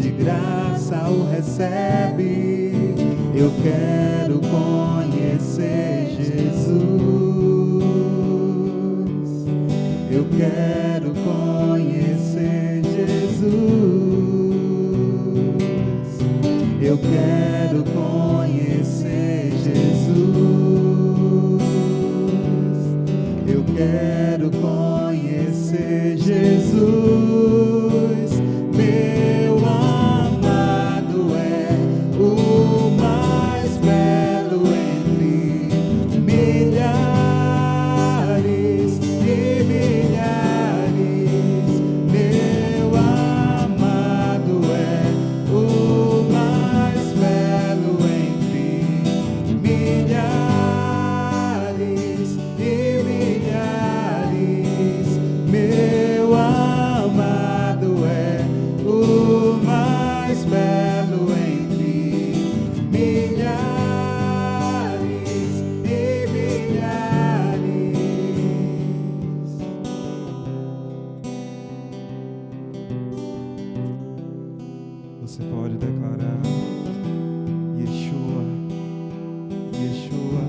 de graça o recebe. Eu quero conhecer Jesus. Eu quero conhecer Jesus. Eu quero conhecer Jesus. Eu quero conhecer Jesus. Meu amado é o mais belo entre milhares e milhares. Meu amado é o mais belo entre milhares e milhares. Meu amado é o mais belo entre milhares e milhares. Você pode declarar: Yeshua, Yeshua,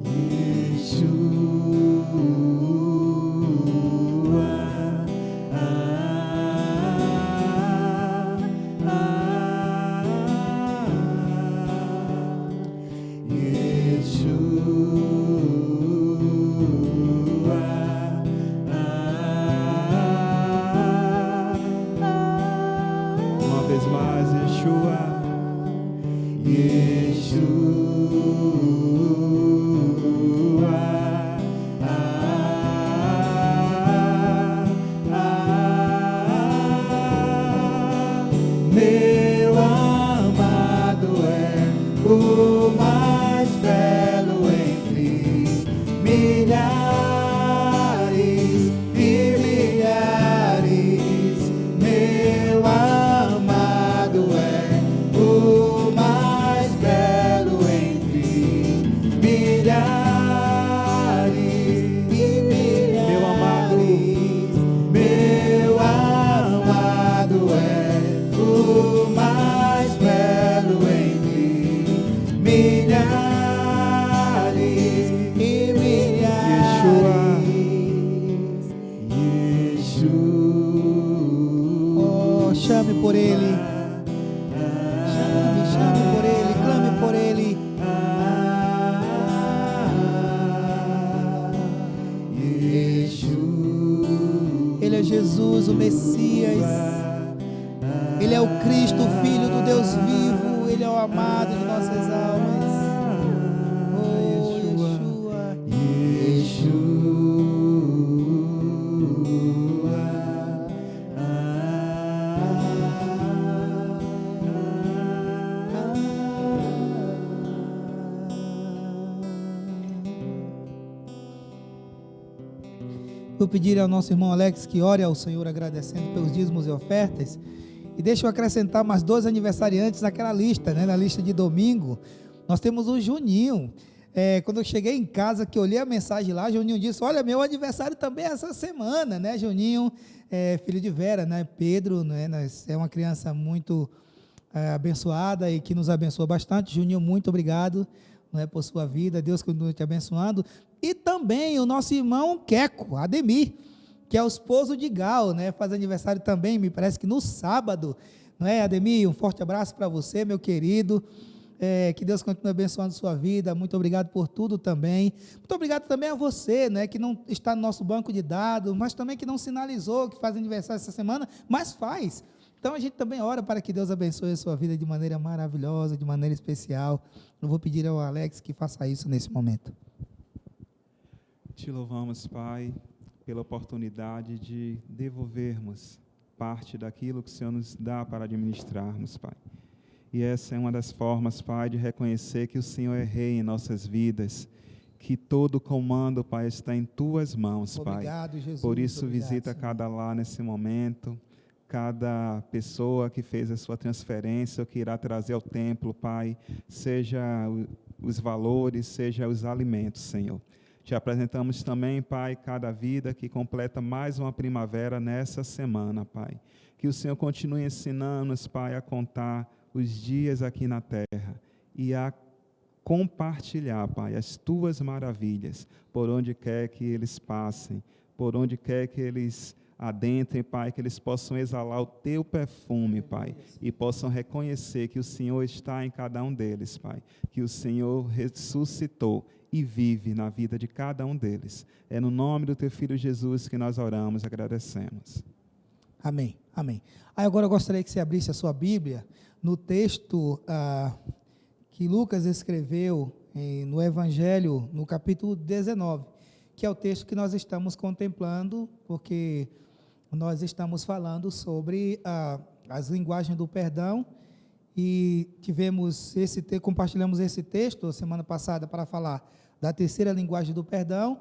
Yeshua, Yeshua, mais, Yeshua. Meu amado é o mais belo entre milhares e milhares. Meu amado é o mais belo entre milhares e milhares. Meu amado, meu amado é o mais belo entre milhares e milhares. Oh, chame por ele. Chame por ele, clame por ele. Ele é Jesus, o Messias. Ele é o Cristo, o Filho do Deus vivo. Ele é o amado de nossas almas. Oh, Yeshua. Vou pedir ao nosso irmão Alex que ore ao Senhor agradecendo pelos dízimos e ofertas. E deixa eu acrescentar mais 2 aniversariantes naquela lista, né? Na lista de domingo. Nós temos o Juninho. Quando eu cheguei em casa, que eu olhei a mensagem lá, Juninho disse: olha, meu aniversário também é essa semana, né? Juninho, filho de Vera, né? Pedro, né? É uma criança muito abençoada e que nos abençoa bastante. Juninho, muito obrigado, né, por sua vida. Deus continue te abençoando. E também o nosso irmão Queco, Ademir, que é o esposo de Gal, né? Faz aniversário também, me parece que no sábado, não é, Ademir? Um forte abraço para você, meu querido. Que Deus continue abençoando sua vida. Muito obrigado por tudo também. Muito obrigado também a você, né, que não está no nosso banco de dados, mas também que não sinalizou que faz aniversário essa semana, mas faz. Então a gente também ora para que Deus abençoe a sua vida de maneira maravilhosa, de maneira especial. Eu vou pedir ao Alex que faça isso nesse momento. te louvamos, Pai, pela oportunidade de devolvermos parte daquilo que o Senhor nos dá para administrarmos, Pai. E essa é uma das formas, Pai, de reconhecer que o Senhor é Rei em nossas vidas, que todo o comando, Pai, está em Tuas mãos, Pai. Obrigado, Jesus. Por isso, Obrigado, visita Senhor. cada lar nesse momento, cada pessoa que fez a sua transferência ou que irá trazer ao templo, Pai, seja os valores, seja os alimentos, Senhor. Te apresentamos também, Pai, cada vida que completa mais uma primavera nessa semana, Pai. Que o Senhor continue ensinando-nos, Pai, a contar os dias aqui na terra e a compartilhar, Pai, as Tuas maravilhas, por onde quer que eles passem, por onde quer que eles adentrem, Pai, que eles possam exalar o Teu perfume, Pai, e possam reconhecer que o Senhor está em cada um deles, Pai, que o Senhor ressuscitou e vive na vida de cada um deles. É no nome do Teu Filho Jesus que nós oramos e agradecemos. Amém, amém. Agora eu gostaria que você abrisse a sua Bíblia no texto que Lucas escreveu no Evangelho, no capítulo 19, que é o texto que nós estamos contemplando, porque nós estamos falando sobre as linguagens do perdão, e compartilhamos esse texto semana passada para falar da terceira linguagem do perdão,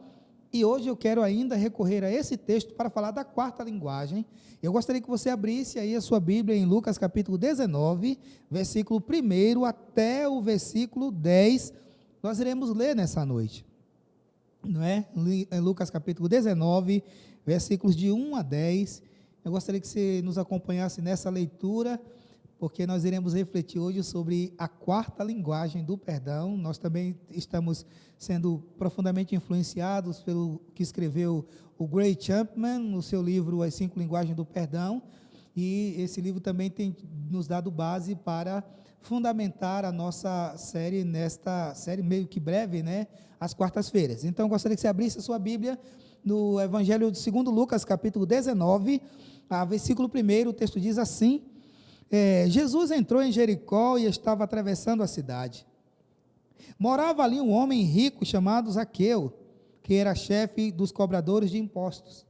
e hoje eu quero ainda recorrer a esse texto para falar da quarta linguagem. Eu gostaria que você abrisse aí a sua Bíblia em Lucas capítulo 19, versículo 1 até o versículo 10, nós iremos ler nessa noite, não é? Em Lucas capítulo 19, versículos de 1 a 10, eu gostaria que você nos acompanhasse nessa leitura, porque nós iremos refletir hoje sobre a quarta linguagem do perdão. Nós também estamos sendo profundamente influenciados pelo que escreveu o Gray Chapman no seu livro As 5 Linguagens do Perdão, e esse livro também tem nos dado base para fundamentar a nossa série, nesta série meio que breve, né, às quartas-feiras. Então, eu gostaria que você abrisse a sua Bíblia no Evangelho segundo Lucas, capítulo 19, versículo 1, o texto diz assim: Jesus entrou em Jericó e estava atravessando a cidade. Morava ali um homem rico chamado Zaqueu, que era chefe dos cobradores de impostos.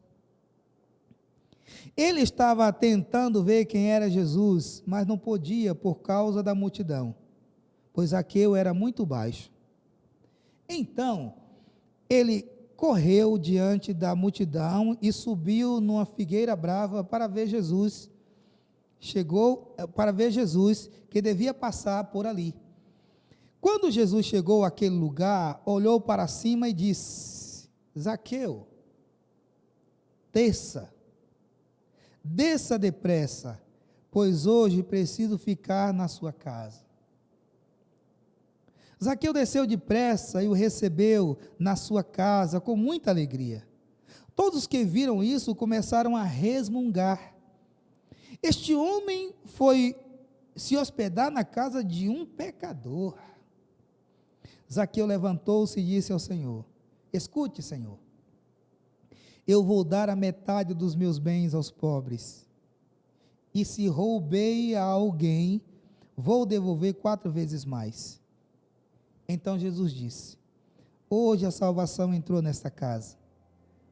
Ele estava tentando ver quem era Jesus, mas não podia por causa da multidão, pois Zaqueu era muito baixo. Então, ele correu diante da multidão e subiu numa figueira brava para ver Jesus. Chegou para ver Jesus, que devia passar por ali. Quando Jesus chegou àquele lugar, olhou para cima e disse: Zaqueu, desça depressa, pois hoje preciso ficar na sua casa. Zaqueu desceu depressa e o recebeu na sua casa com muita alegria. Todos que viram isso começaram a resmungar. Este homem foi se hospedar na casa de um pecador. Zaqueu levantou-se e disse ao Senhor: escute, Senhor, eu vou dar a metade dos meus bens aos pobres, e se roubei a alguém, vou devolver 4 vezes mais. Então Jesus disse: hoje a salvação entrou nesta casa,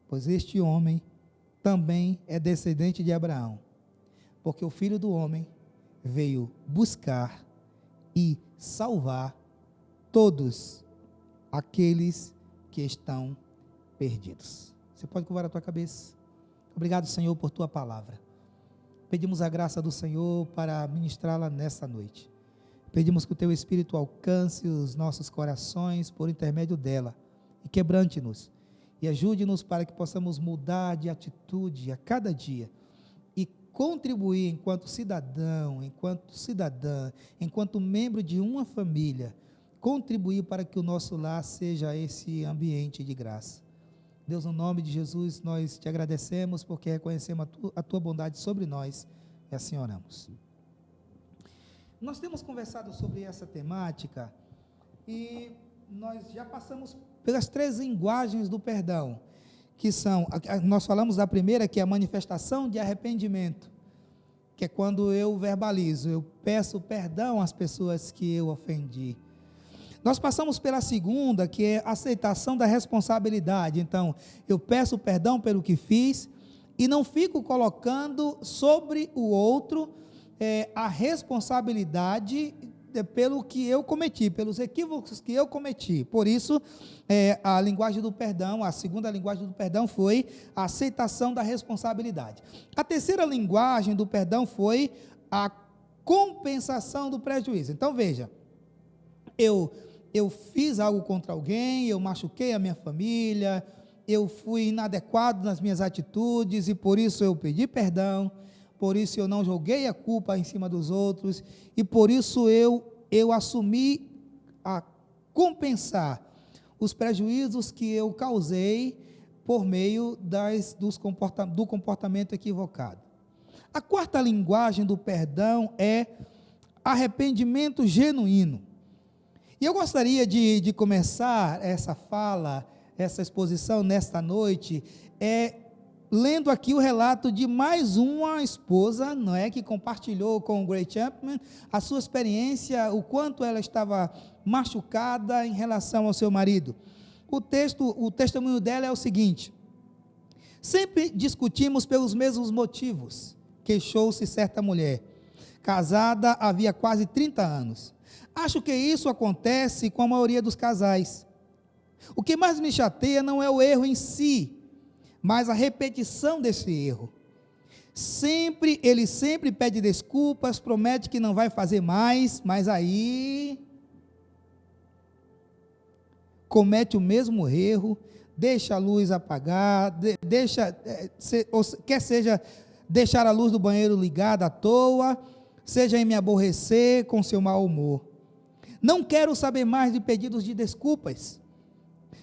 pois este homem também é descendente de Abraão, porque o Filho do Homem veio buscar e salvar todos aqueles que estão perdidos. Você pode curvar a tua cabeça. Obrigado, Senhor, por tua palavra. Pedimos a graça do Senhor para ministrá-la nessa noite. Pedimos que o teu Espírito alcance os nossos corações por intermédio dela e quebrante-nos e ajude-nos para que possamos mudar de atitude a cada dia e contribuir enquanto cidadão, enquanto cidadã, enquanto membro de uma família, contribuir para que o nosso lar seja esse ambiente de graça. Deus, no nome de Jesus, nós te agradecemos porque reconhecemos a tua bondade sobre nós e assim oramos. Nós temos conversado sobre essa temática e nós já passamos pelas 3 linguagens do perdão, que são, nós falamos da primeira, que é a manifestação de arrependimento, que é quando eu verbalizo, eu peço perdão às pessoas que eu ofendi. Nós passamos pela segunda, que é a aceitação da responsabilidade. Então, eu peço perdão pelo que fiz e não fico colocando sobre o outro a responsabilidade pelo que eu cometi, pelos equívocos que eu cometi. Por isso, a linguagem do perdão, a segunda linguagem do perdão foi a aceitação da responsabilidade. A terceira linguagem do perdão foi a compensação do prejuízo. Então, veja, eu fiz algo contra alguém, eu machuquei a minha família, eu fui inadequado nas minhas atitudes e por isso eu pedi perdão, por isso eu não joguei a culpa em cima dos outros e por isso eu assumi a compensar os prejuízos que eu causei por meio do comportamento equivocado. A quarta linguagem do perdão é arrependimento genuíno. E eu gostaria de começar essa fala, essa exposição nesta noite, lendo aqui o relato de mais uma esposa, não é, que compartilhou com o Gray Chapman a sua experiência, o quanto ela estava machucada em relação ao seu marido. O testemunho dela é o seguinte: sempre discutimos pelos mesmos motivos, queixou-se certa mulher, casada havia quase 30 anos. Acho que isso acontece com a maioria dos casais. O que mais me chateia não é o erro em si, mas a repetição desse erro. Ele sempre pede desculpas, promete que não vai fazer mais, mas aí comete o mesmo erro, deixa a luz apagada, quer seja deixar a luz do banheiro ligada à toa, seja em me aborrecer com seu mau humor. Não quero saber mais de pedidos de desculpas.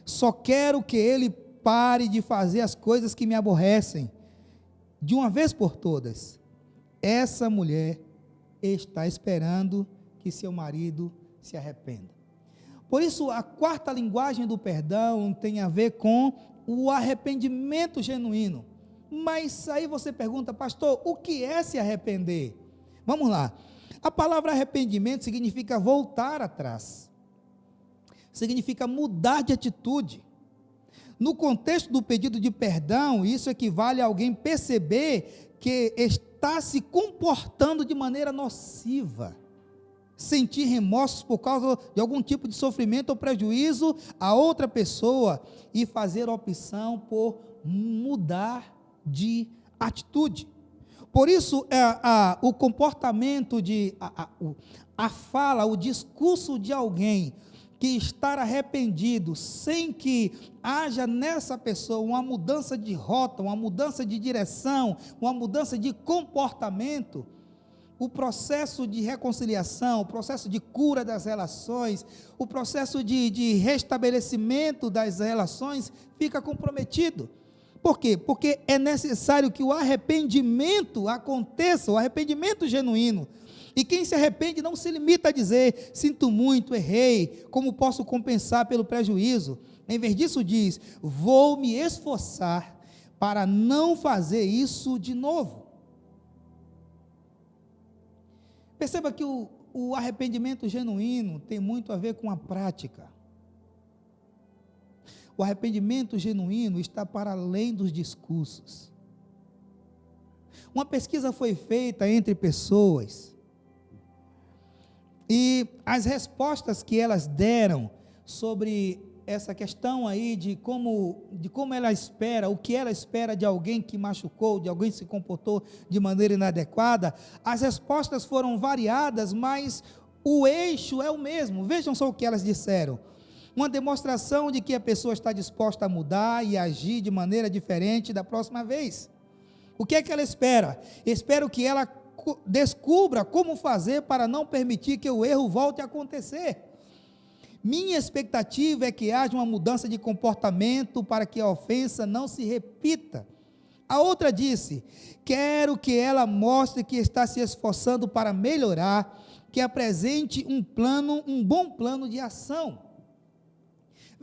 Só quero que ele pare de fazer as coisas que me aborrecem, de uma vez por todas. Essa mulher está esperando que seu marido se arrependa. Por isso, a quarta linguagem do perdão tem a ver com o arrependimento genuíno. Mas aí você pergunta: pastor, o que é se arrepender? Vamos lá. A palavra arrependimento significa voltar atrás. Significa mudar de atitude. No contexto do pedido de perdão, isso equivale a alguém perceber que está se comportando de maneira nociva, sentir remorsos por causa de algum tipo de sofrimento ou prejuízo a outra pessoa e fazer a opção por mudar de atitude. Por isso, o comportamento a fala, o discurso de alguém que está arrependido, sem que haja nessa pessoa uma mudança de rota, uma mudança de direção, uma mudança de comportamento, o processo de reconciliação, o processo de cura das relações, o processo de restabelecimento das relações fica comprometido. Por quê? Porque é necessário que o arrependimento aconteça, o arrependimento genuíno. E quem se arrepende não se limita a dizer, sinto muito, errei, como posso compensar pelo prejuízo? Em vez disso diz, vou me esforçar para não fazer isso de novo. Perceba que o arrependimento genuíno tem muito a ver com a prática. O arrependimento genuíno está para além dos discursos. Uma pesquisa foi feita entre pessoas e as respostas que elas deram sobre essa questão aí de como ela espera, o que ela espera de alguém que machucou, de alguém que se comportou de maneira inadequada, as respostas foram variadas, mas o eixo é o mesmo. Vejam só o que elas disseram. Uma demonstração de que a pessoa está disposta a mudar e agir de maneira diferente da próxima vez. O que é que ela espera? Espero que ela descubra como fazer para não permitir que o erro volte a acontecer. Minha expectativa é que haja uma mudança de comportamento para que a ofensa não se repita. A outra disse, quero que ela mostre que está se esforçando para melhorar, que apresente um bom plano de ação.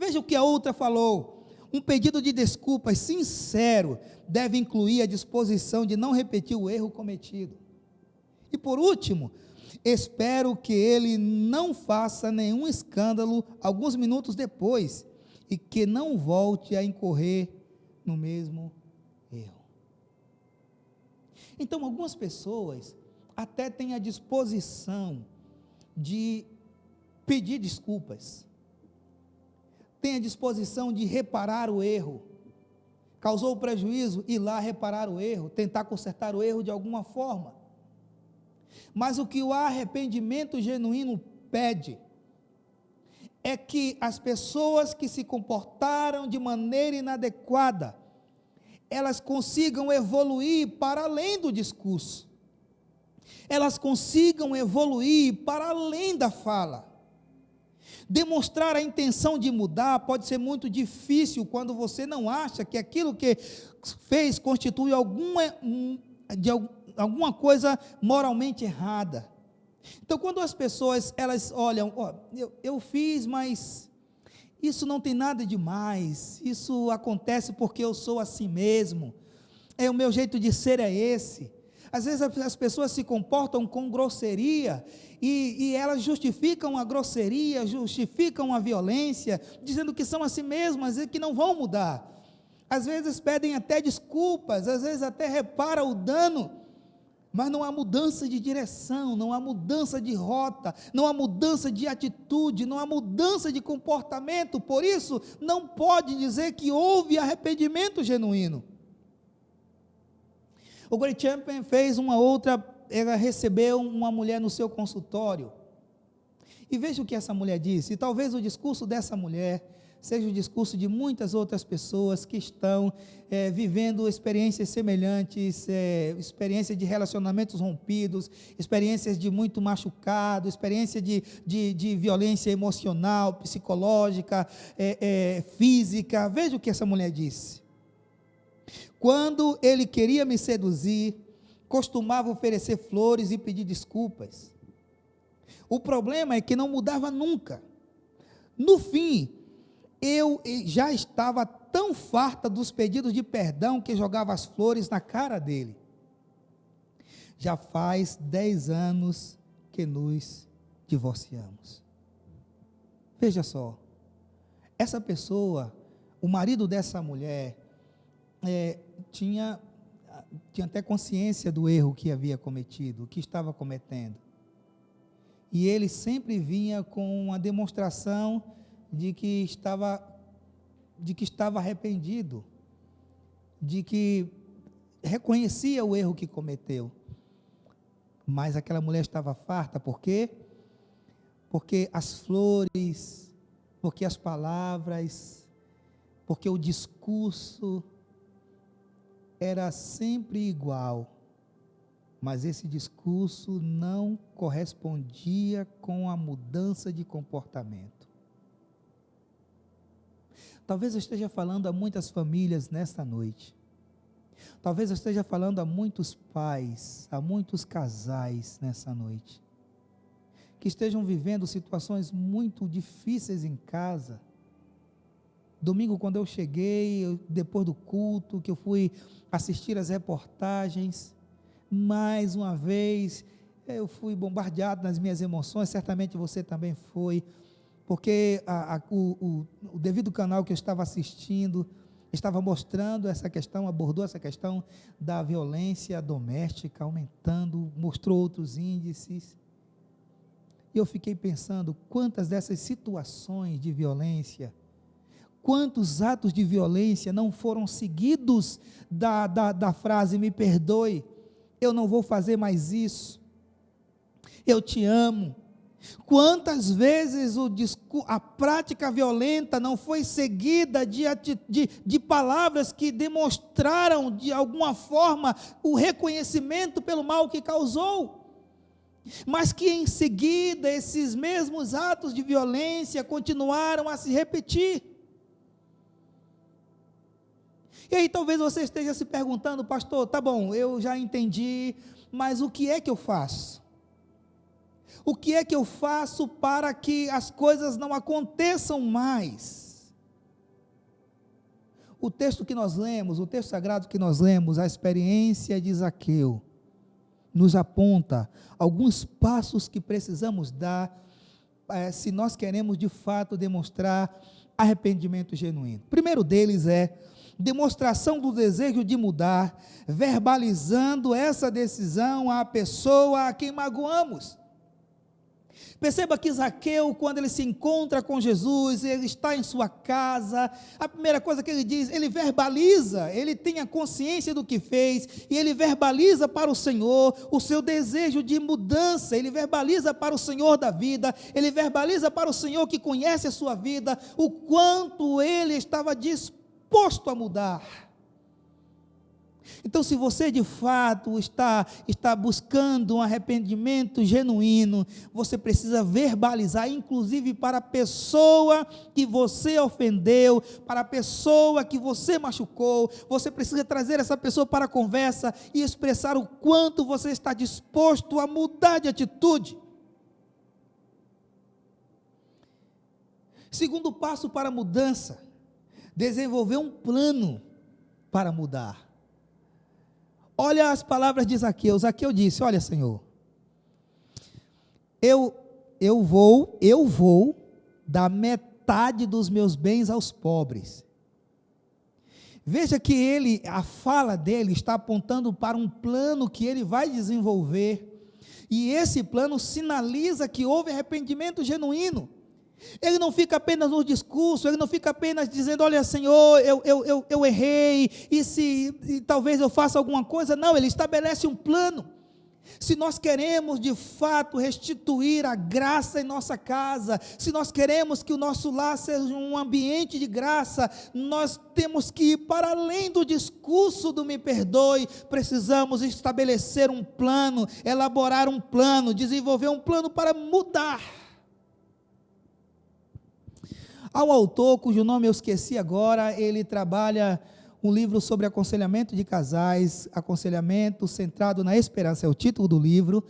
Veja o que a outra falou. Um pedido de desculpas sincero deve incluir a disposição de não repetir o erro cometido. E por último, espero que ele não faça nenhum escândalo alguns minutos depois e que não volte a incorrer no mesmo erro. Então, algumas pessoas até têm a disposição de pedir desculpas, têm a disposição de reparar o erro, causou prejuízo, ir lá reparar o erro, tentar consertar o erro de alguma forma. Mas o que o arrependimento genuíno pede é que as pessoas que se comportaram de maneira inadequada, elas consigam evoluir para além do discurso, elas consigam evoluir para além da fala. Demonstrar a intenção de mudar pode ser muito difícil quando você não acha que aquilo que fez constitui alguma coisa moralmente errada. Então, quando as pessoas, elas olham, eu fiz, mas isso não tem nada demais, isso acontece porque eu sou assim mesmo, o meu jeito de ser é esse. Às vezes as pessoas se comportam com grosseria, e elas justificam a grosseria, justificam a violência, dizendo que são assim mesmas e que não vão mudar. Às vezes pedem até desculpas, às vezes até reparam o dano, mas não há mudança de direção, não há mudança de rota, não há mudança de atitude, não há mudança de comportamento. Por isso, não pode dizer que houve arrependimento genuíno. O Greg Champion fez ela recebeu uma mulher no seu consultório, e veja o que essa mulher disse. E talvez o discurso dessa mulher seja o discurso de muitas outras pessoas que estão vivendo experiências semelhantes, experiências de relacionamentos rompidos, experiências de muito machucado, experiência de violência emocional, psicológica, física. Veja o que essa mulher disse. Quando ele queria me seduzir, costumava oferecer flores e pedir desculpas. O problema é que não mudava nunca. No fim, eu já estava tão farta dos pedidos de perdão que jogava as flores na cara dele. já faz 10 anos que nos divorciamos. Veja só, essa pessoa, o marido dessa mulher, tinha até consciência do erro que havia cometido, que estava cometendo. E ele sempre vinha com uma demonstração de que estava arrependido, de que reconhecia o erro que cometeu. Mas aquela mulher estava farta, por quê? Porque as flores, porque as palavras, porque o discurso era sempre igual, mas esse discurso não correspondia com a mudança de comportamento. Talvez eu esteja falando a muitas famílias nesta noite. Talvez eu esteja falando a muitos pais, a muitos casais nessa noite, que estejam vivendo situações muito difíceis em casa. Domingo, quando eu cheguei, depois do culto, que eu fui assistir as reportagens, mais uma vez, eu fui bombardeado nas minhas emoções, certamente você também foi, porque o devido canal que eu estava assistindo, estava mostrando essa questão, abordou essa questão da violência doméstica, aumentando, mostrou outros índices, e eu fiquei pensando, quantas dessas situações de violência, quantos atos de violência não foram seguidos da frase, me perdoe, eu não vou fazer mais isso, eu te amo. Quantas vezes a prática violenta não foi seguida de palavras que demonstraram de alguma forma o reconhecimento pelo mal que causou, mas que em seguida esses mesmos atos de violência continuaram a se repetir. E aí talvez você esteja se perguntando, pastor, tá bom, eu já entendi, mas o que é que eu faço? O que é que eu faço para que as coisas não aconteçam mais? O texto que nós lemos, o texto sagrado que nós lemos, a experiência de Zaqueu, nos aponta alguns passos que precisamos dar, se nós queremos de fato demonstrar arrependimento genuíno. O primeiro deles é demonstração do desejo de mudar, verbalizando essa decisão à pessoa a quem magoamos. Perceba que Zaqueu, quando ele se encontra com Jesus, ele está em sua casa, a primeira coisa que ele diz, ele verbaliza, ele tem a consciência do que fez, e ele verbaliza para o Senhor o seu desejo de mudança, ele verbaliza para o Senhor da vida, ele verbaliza para o Senhor que conhece a sua vida, o quanto ele estava disposto a mudar. Então, se você de fato está buscando um arrependimento genuíno, você precisa verbalizar, inclusive para a pessoa que você ofendeu, para a pessoa que você machucou, você precisa trazer essa pessoa para a conversa e expressar o quanto você está disposto a mudar de atitude. Segundo passo para a mudança, desenvolver um plano para mudar. Olha as palavras de Zaqueu. Zaqueu disse, olha, Senhor, eu vou dar metade dos meus bens aos pobres. Veja que a fala dele está apontando para um plano que ele vai desenvolver, e esse plano sinaliza que houve arrependimento genuíno. Ele não fica apenas no discurso, ele não fica apenas dizendo, olha Senhor, eu errei, e talvez eu faça alguma coisa. Não, ele estabelece um plano. Se nós queremos de fato restituir a graça em nossa casa, se nós queremos que o nosso lar seja um ambiente de graça, nós temos que ir para além do discurso do me perdoe, precisamos estabelecer um plano, elaborar um plano, desenvolver um plano para mudar. Ao autor, cujo nome eu esqueci agora, ele trabalha um livro sobre aconselhamento de casais, aconselhamento centrado na esperança, é o título do livro,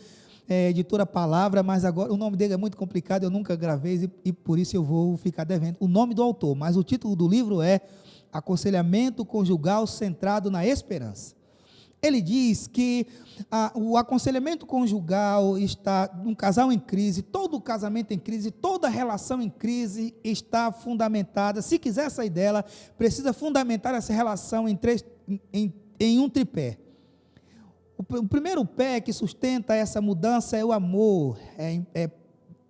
editora Palavra, mas agora o nome dele é muito complicado, eu nunca gravei e por isso eu vou ficar devendo o nome do autor, mas o título do livro é Aconselhamento Conjugal Centrado na Esperança. Ele diz que o aconselhamento conjugal está, um casal em crise, todo casamento em crise, toda relação em crise está fundamentada. Se quiser sair dela, precisa fundamentar essa relação em um tripé. O primeiro pé que sustenta essa mudança é o amor.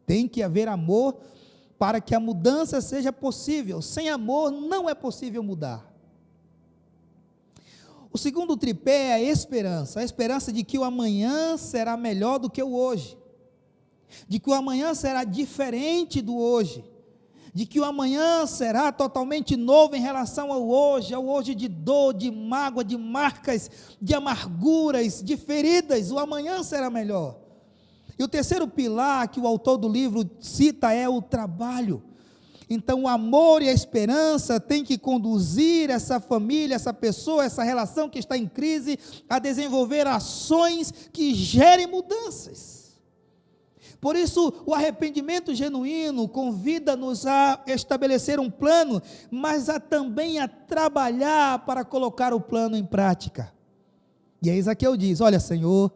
Tem que haver amor para que a mudança seja possível. Sem amor não é possível mudar. O segundo tripé é a esperança de que o amanhã será melhor do que o hoje, de que o amanhã será diferente do hoje, de que o amanhã será totalmente novo em relação ao hoje de dor, de mágoa, de marcas, de amarguras, de feridas. O amanhã será melhor. E o terceiro pilar que o autor do livro cita é o trabalho. Então, o amor e a esperança têm que conduzir essa família, essa pessoa, essa relação que está em crise, a desenvolver ações que gerem mudanças. Por isso, o arrependimento genuíno convida-nos a estabelecer um plano, mas também a trabalhar para colocar o plano em prática. E aí Zaqueu diz: olha, Senhor,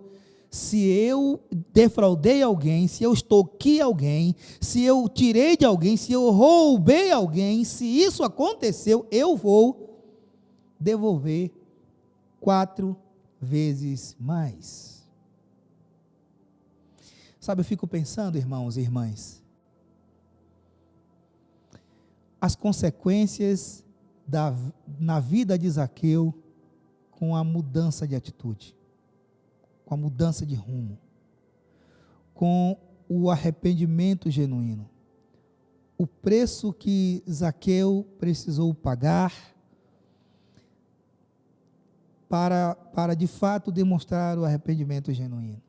se eu defraudei alguém, se eu extorqui alguém, se eu tirei de alguém, se eu roubei alguém, se isso aconteceu, eu vou devolver 4 vezes mais. Sabe, eu fico pensando, irmãos e irmãs, as consequências na vida de Zaqueu com a mudança de atitude, com a mudança de rumo, com o arrependimento genuíno. O preço que Zaqueu precisou pagar para de fato demonstrar o arrependimento genuíno.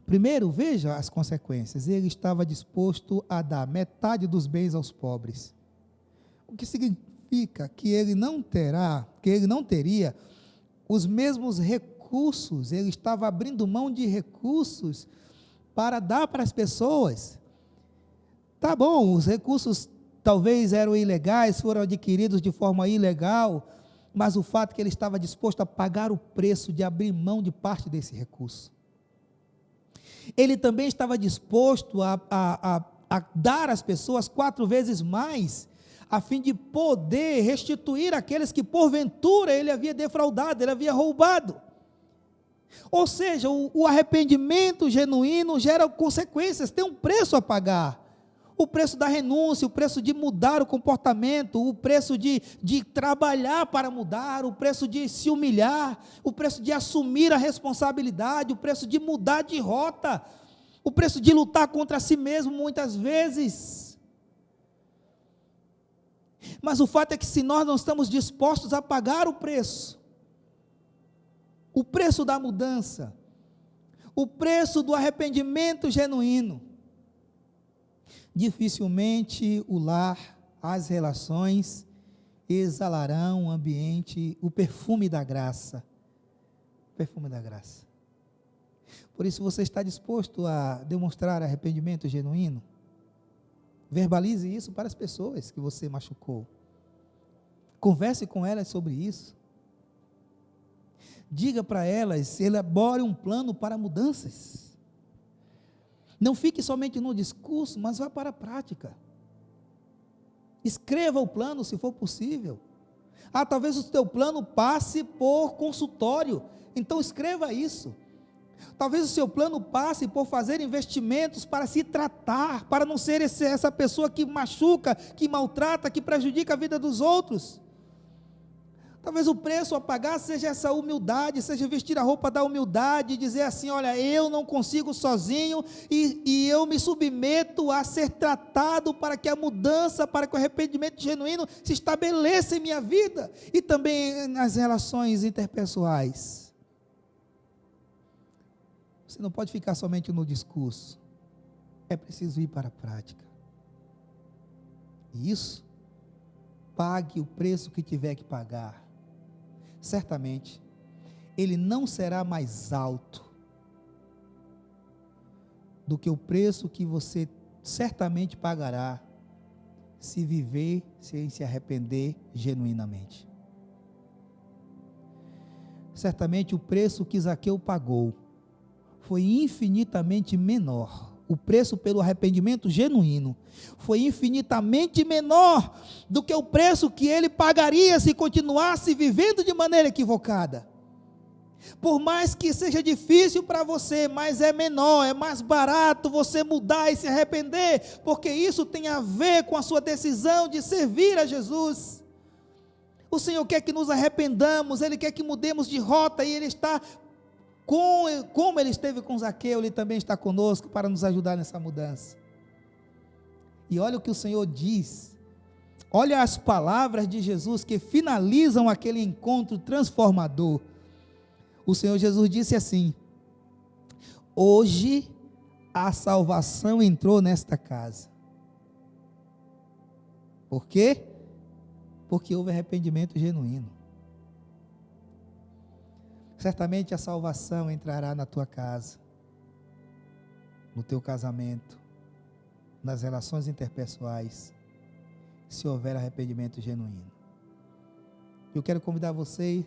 Primeiro, veja as consequências. Ele estava disposto a dar metade dos bens aos pobres. O que significa que ele não teria os mesmos recursos. Ele estava abrindo mão de recursos para dar para as pessoas. Tá bom, os recursos talvez eram ilegais, foram adquiridos de forma ilegal, mas o fato é que ele estava disposto a pagar o preço de abrir mão de parte desse recurso. Ele também estava disposto a dar às pessoas 4 vezes mais, a fim de poder restituir aqueles que porventura ele havia defraudado, ele havia roubado. Ou seja, o arrependimento genuíno gera consequências, tem um preço a pagar. O preço da renúncia, o preço de mudar o comportamento, o preço de trabalhar para mudar, o preço de se humilhar, o preço de assumir a responsabilidade, o preço de mudar de rota, o preço de lutar contra si mesmo muitas vezes. Mas o fato é que se nós não estamos dispostos a pagar o preço da mudança, o preço do arrependimento genuíno, dificilmente o lar, as relações exalarão o ambiente, o perfume da graça. O perfume da graça. Por isso, você está disposto a demonstrar arrependimento genuíno? Verbalize isso para as pessoas que você machucou. Converse com elas sobre isso. Diga para elas, elabore um plano para mudanças. Não fique somente no discurso, mas vá para a prática. Escreva o plano, se for possível. Talvez o teu plano passe por consultório, então escreva isso. Talvez o seu plano passe por fazer investimentos para se tratar, para não ser essa pessoa que machuca, que maltrata, que prejudica a vida dos outros. Talvez o preço a pagar seja essa humildade, seja vestir a roupa da humildade e dizer assim: olha, eu não consigo sozinho e eu me submeto a ser tratado para que a mudança, para que o arrependimento genuíno se estabeleça em minha vida e também nas relações interpessoais. Você não pode ficar somente no discurso, é preciso ir para a prática. E isso, pague o preço que tiver que pagar. Certamente, ele não será mais alto do que o preço que você certamente pagará se viver sem se arrepender genuinamente. certamente o preço que Zaqueu pagou foi infinitamente menor. O preço pelo arrependimento genuíno foi infinitamente menor do que o preço que ele pagaria se continuasse vivendo de maneira equivocada. Por mais que seja difícil para você, mas é menor, é mais barato você mudar e se arrepender, porque isso tem a ver com a sua decisão de servir a Jesus. O Senhor quer que nos arrependamos, Ele quer que mudemos de rota, e Ele está, como Ele esteve com Zaqueu, Ele também está conosco para nos ajudar nessa mudança. E olha o que o Senhor diz, olha as palavras de Jesus que finalizam aquele encontro transformador. O Senhor Jesus disse assim: hoje a salvação entrou nesta casa. Por quê? Porque houve arrependimento genuíno. Certamente a salvação entrará na tua casa, no teu casamento, nas relações interpessoais, se houver arrependimento genuíno. Eu quero convidar você,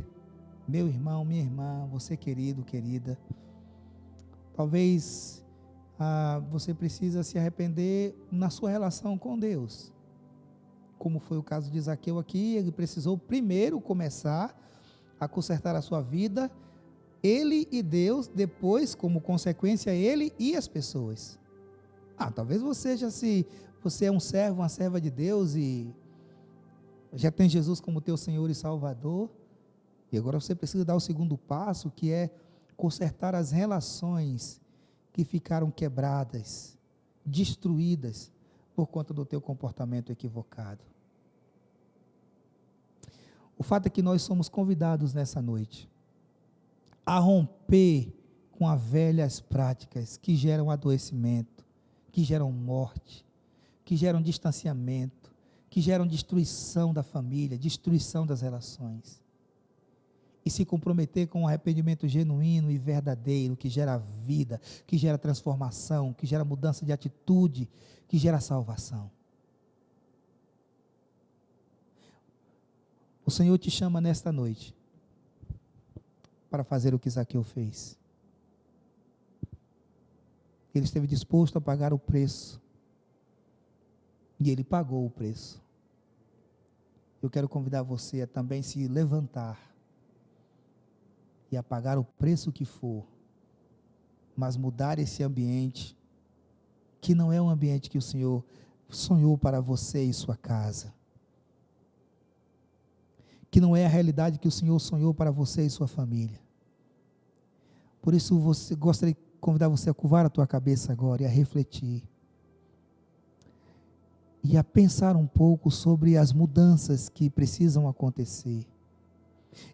meu irmão, minha irmã, você querido, querida, talvez você precisa se arrepender na sua relação com Deus, como foi o caso de Zaqueu aqui. Ele precisou primeiro começar a consertar a sua vida, ele e Deus, depois, como consequência, ele e as pessoas. Talvez você você é um servo, uma serva de Deus e já tem Jesus como teu Senhor e Salvador, e agora você precisa dar o segundo passo, que é consertar as relações que ficaram quebradas, destruídas, por conta do teu comportamento equivocado. O fato é que nós somos convidados nessa noite a romper com as velhas práticas que geram adoecimento, que geram morte, que geram distanciamento, que geram destruição da família, destruição das relações. E se comprometer com um arrependimento genuíno e verdadeiro, que gera vida, que gera transformação, que gera mudança de atitude, que gera salvação. O Senhor te chama nesta noite para fazer o que Zaqueu fez. Ele esteve disposto a pagar o preço, e ele pagou o preço. Eu quero convidar você a também se levantar e a pagar o preço que for, mas mudar esse ambiente, que não é um ambiente que o Senhor sonhou para você e sua casa, que não é a realidade que o Senhor sonhou para você e sua família. Por isso, gostaria de convidar você a curvar a tua cabeça agora e a refletir, e a pensar um pouco sobre as mudanças que precisam acontecer,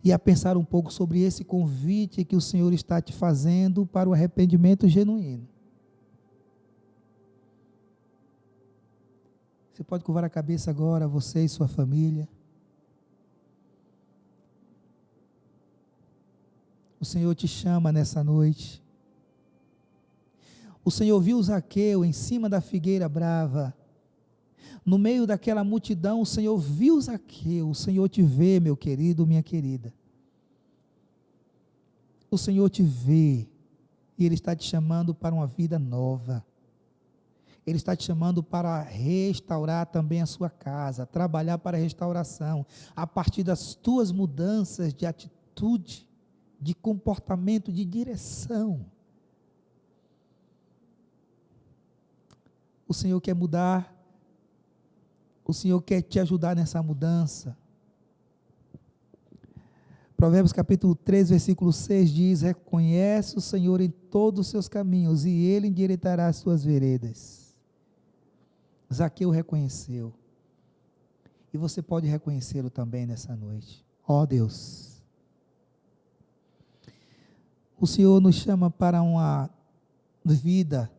e a pensar um pouco sobre esse convite que o Senhor está te fazendo para o arrependimento genuíno. Você pode curvar a cabeça agora, você e sua família. O Senhor te chama nessa noite. O Senhor viu Zaqueu em cima da figueira brava. No meio daquela multidão, o Senhor viu Zaqueu. O Senhor te vê, meu querido, minha querida. O Senhor te vê e Ele está te chamando para uma vida nova. Ele está te chamando para restaurar também a sua casa, trabalhar para a restauração, a partir das tuas mudanças de atitude, de comportamento, de direção. O Senhor quer mudar, o Senhor quer te ajudar nessa mudança. Provérbios capítulo 3, versículo 6 diz: reconhece o Senhor em todos os seus caminhos, e Ele endireitará as suas veredas. Zaqueu reconheceu, e você pode reconhecê-lo também nessa noite. Ó Deus, o Senhor nos chama para uma vida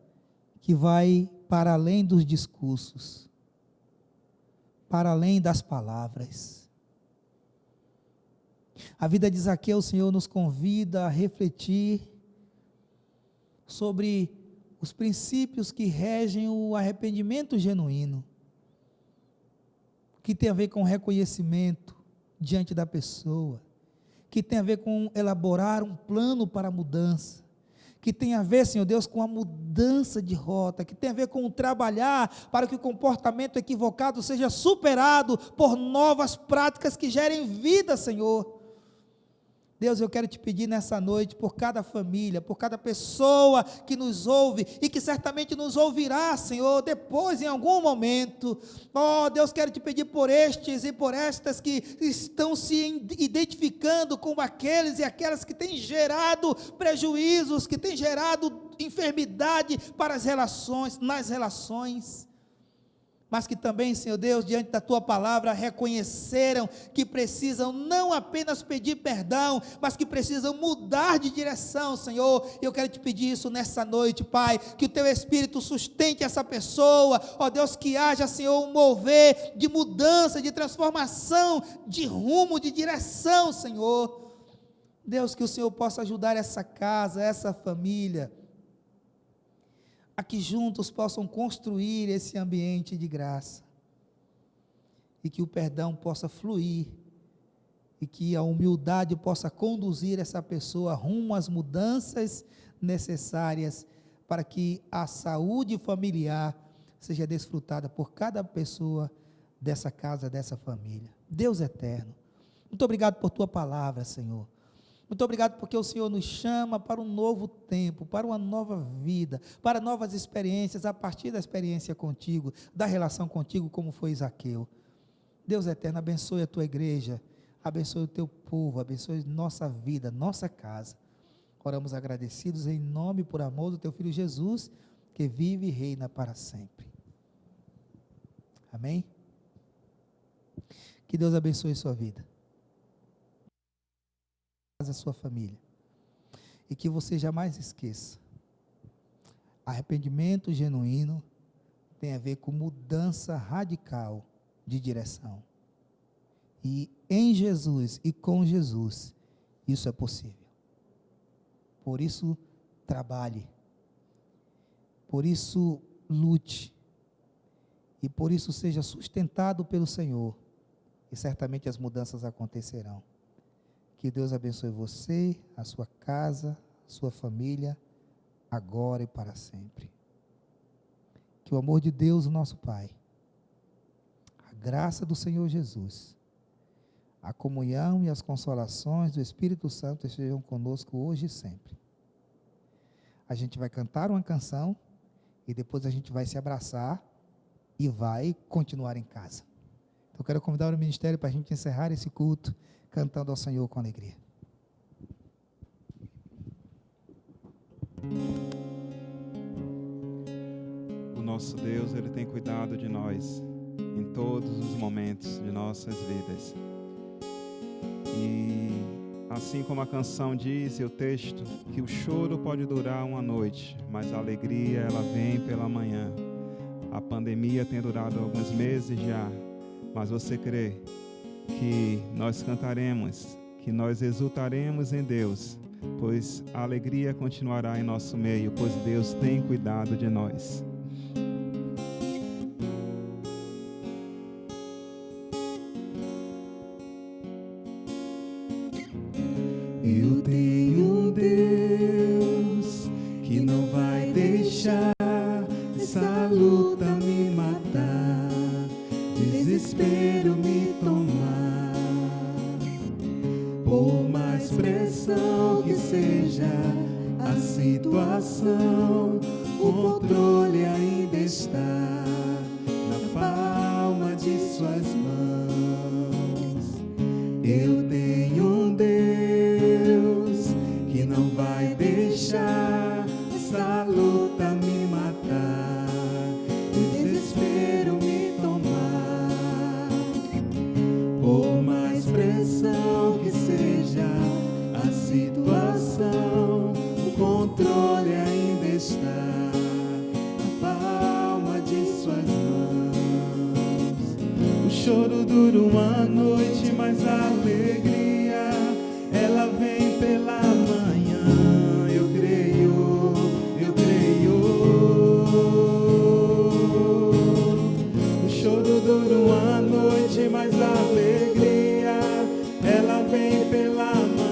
que vai para além dos discursos, para além das palavras. A vida de Zaqueu, o Senhor nos convida a refletir sobre os princípios que regem o arrependimento genuíno, que tem a ver com reconhecimento diante da pessoa, que tem a ver com elaborar um plano para a mudança, que tem a ver, Senhor Deus, com a mudança de rota, que tem a ver com trabalhar para que o comportamento equivocado seja superado por novas práticas que gerem vida, Senhor. Deus, eu quero te pedir nessa noite por cada família, por cada pessoa que nos ouve e que certamente nos ouvirá, Senhor, depois em algum momento. Oh, Deus, quero te pedir por estes e por estas que estão se identificando com aqueles e aquelas que têm gerado prejuízos, que têm gerado enfermidade para as relações, nas relações. Mas que também, Senhor Deus, diante da Tua palavra, reconheceram que precisam não apenas pedir perdão, mas que precisam mudar de direção, Senhor. Eu quero te pedir isso nessa noite, Pai, que o Teu Espírito sustente essa pessoa, ó Deus, que haja, Senhor, um mover de mudança, de transformação, de rumo, de direção, Senhor. Deus, que o Senhor possa ajudar essa casa, essa família, a que juntos possam construir esse ambiente de graça, e que o perdão possa fluir, e que a humildade possa conduzir essa pessoa rumo às mudanças necessárias, para que a saúde familiar seja desfrutada por cada pessoa dessa casa, dessa família. Deus eterno, muito obrigado por Tua palavra, Senhor. Muito obrigado porque o Senhor nos chama para um novo tempo, para uma nova vida, para novas experiências, a partir da experiência contigo, da relação contigo, como foi Zaqueu. Deus eterno, abençoe a Tua igreja, abençoe o Teu povo, abençoe nossa vida, nossa casa. Oramos agradecidos em nome e por amor do Teu Filho Jesus, que vive e reina para sempre. Amém? Que Deus abençoe sua vida, a sua família, e que você jamais esqueça: arrependimento genuíno tem a ver com mudança radical de direção, e em Jesus e com Jesus isso é possível. Por isso trabalhe, por isso lute, e por isso seja sustentado pelo Senhor, e certamente as mudanças acontecerão. Que Deus abençoe você, a sua casa, a sua família, agora e para sempre. Que o amor de Deus, o nosso Pai, a graça do Senhor Jesus, a comunhão e as consolações do Espírito Santo estejam conosco hoje e sempre. A gente vai cantar uma canção e depois a gente vai se abraçar e vai continuar em casa. Então, eu quero convidar o ministério para a gente encerrar esse culto cantando ao Senhor com alegria. O nosso Deus, Ele tem cuidado de nós em todos os momentos de nossas vidas. E assim como a canção diz, e o texto, que o choro pode durar uma noite, mas a alegria ela vem pela manhã. A pandemia tem durado alguns meses já, mas você crê que nós cantaremos, que nós exultaremos em Deus, pois a alegria continuará em nosso meio, pois Deus tem cuidado de nós. Eu tenho um Deus que não vai deixar essa luta me matar, desespero me tomar. Por mais pressão que seja a situação, o controle ainda está na palma de suas mãos. Eu tenho um Deus que não vai deixar essa luta me matar, o desespero me tomar. Por mais pressão que seja a situação, o controle ainda está na palma de suas mãos. O choro dura uma noite, mas a alegria ela vem pela manhã. Eu creio, eu creio. O choro dura uma noite, mas a alegria ela vem pela manhã.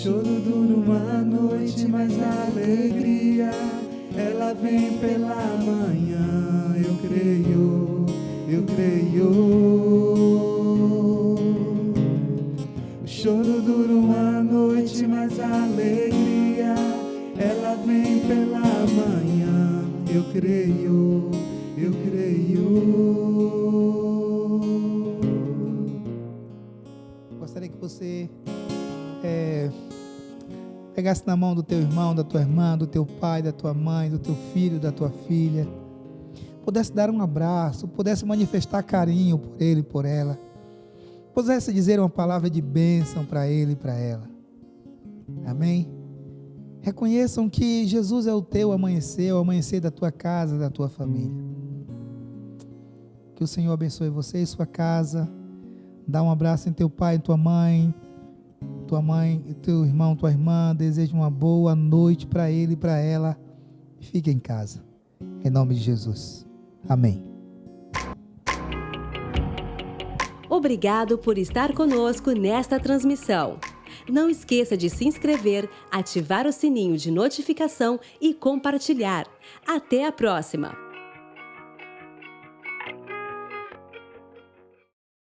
choro dura uma noite, mas a alegria, ela vem pela manhã. Eu creio, eu creio. O choro dura uma noite, mas a alegria, ela vem pela manhã. Eu creio, eu creio. Gostaria que você pegasse na mão do teu irmão, da tua irmã, do teu pai, da tua mãe, do teu filho, da tua filha, pudesse dar um abraço, pudesse manifestar carinho por ele e por ela, pudesse dizer uma palavra de bênção para ele e para ela. Amém? Reconheçam que Jesus é o teu amanhecer, o amanhecer da tua casa, da tua família. Que o Senhor abençoe você e sua casa. Dá um abraço em teu pai, em tua mãe, teu irmão, tua irmã. Desejo uma boa noite para ele e para ela. Fique em casa. Em nome de Jesus. Amém. Obrigado por estar conosco nesta transmissão. Não esqueça de se inscrever, ativar o sininho de notificação e compartilhar. Até a próxima!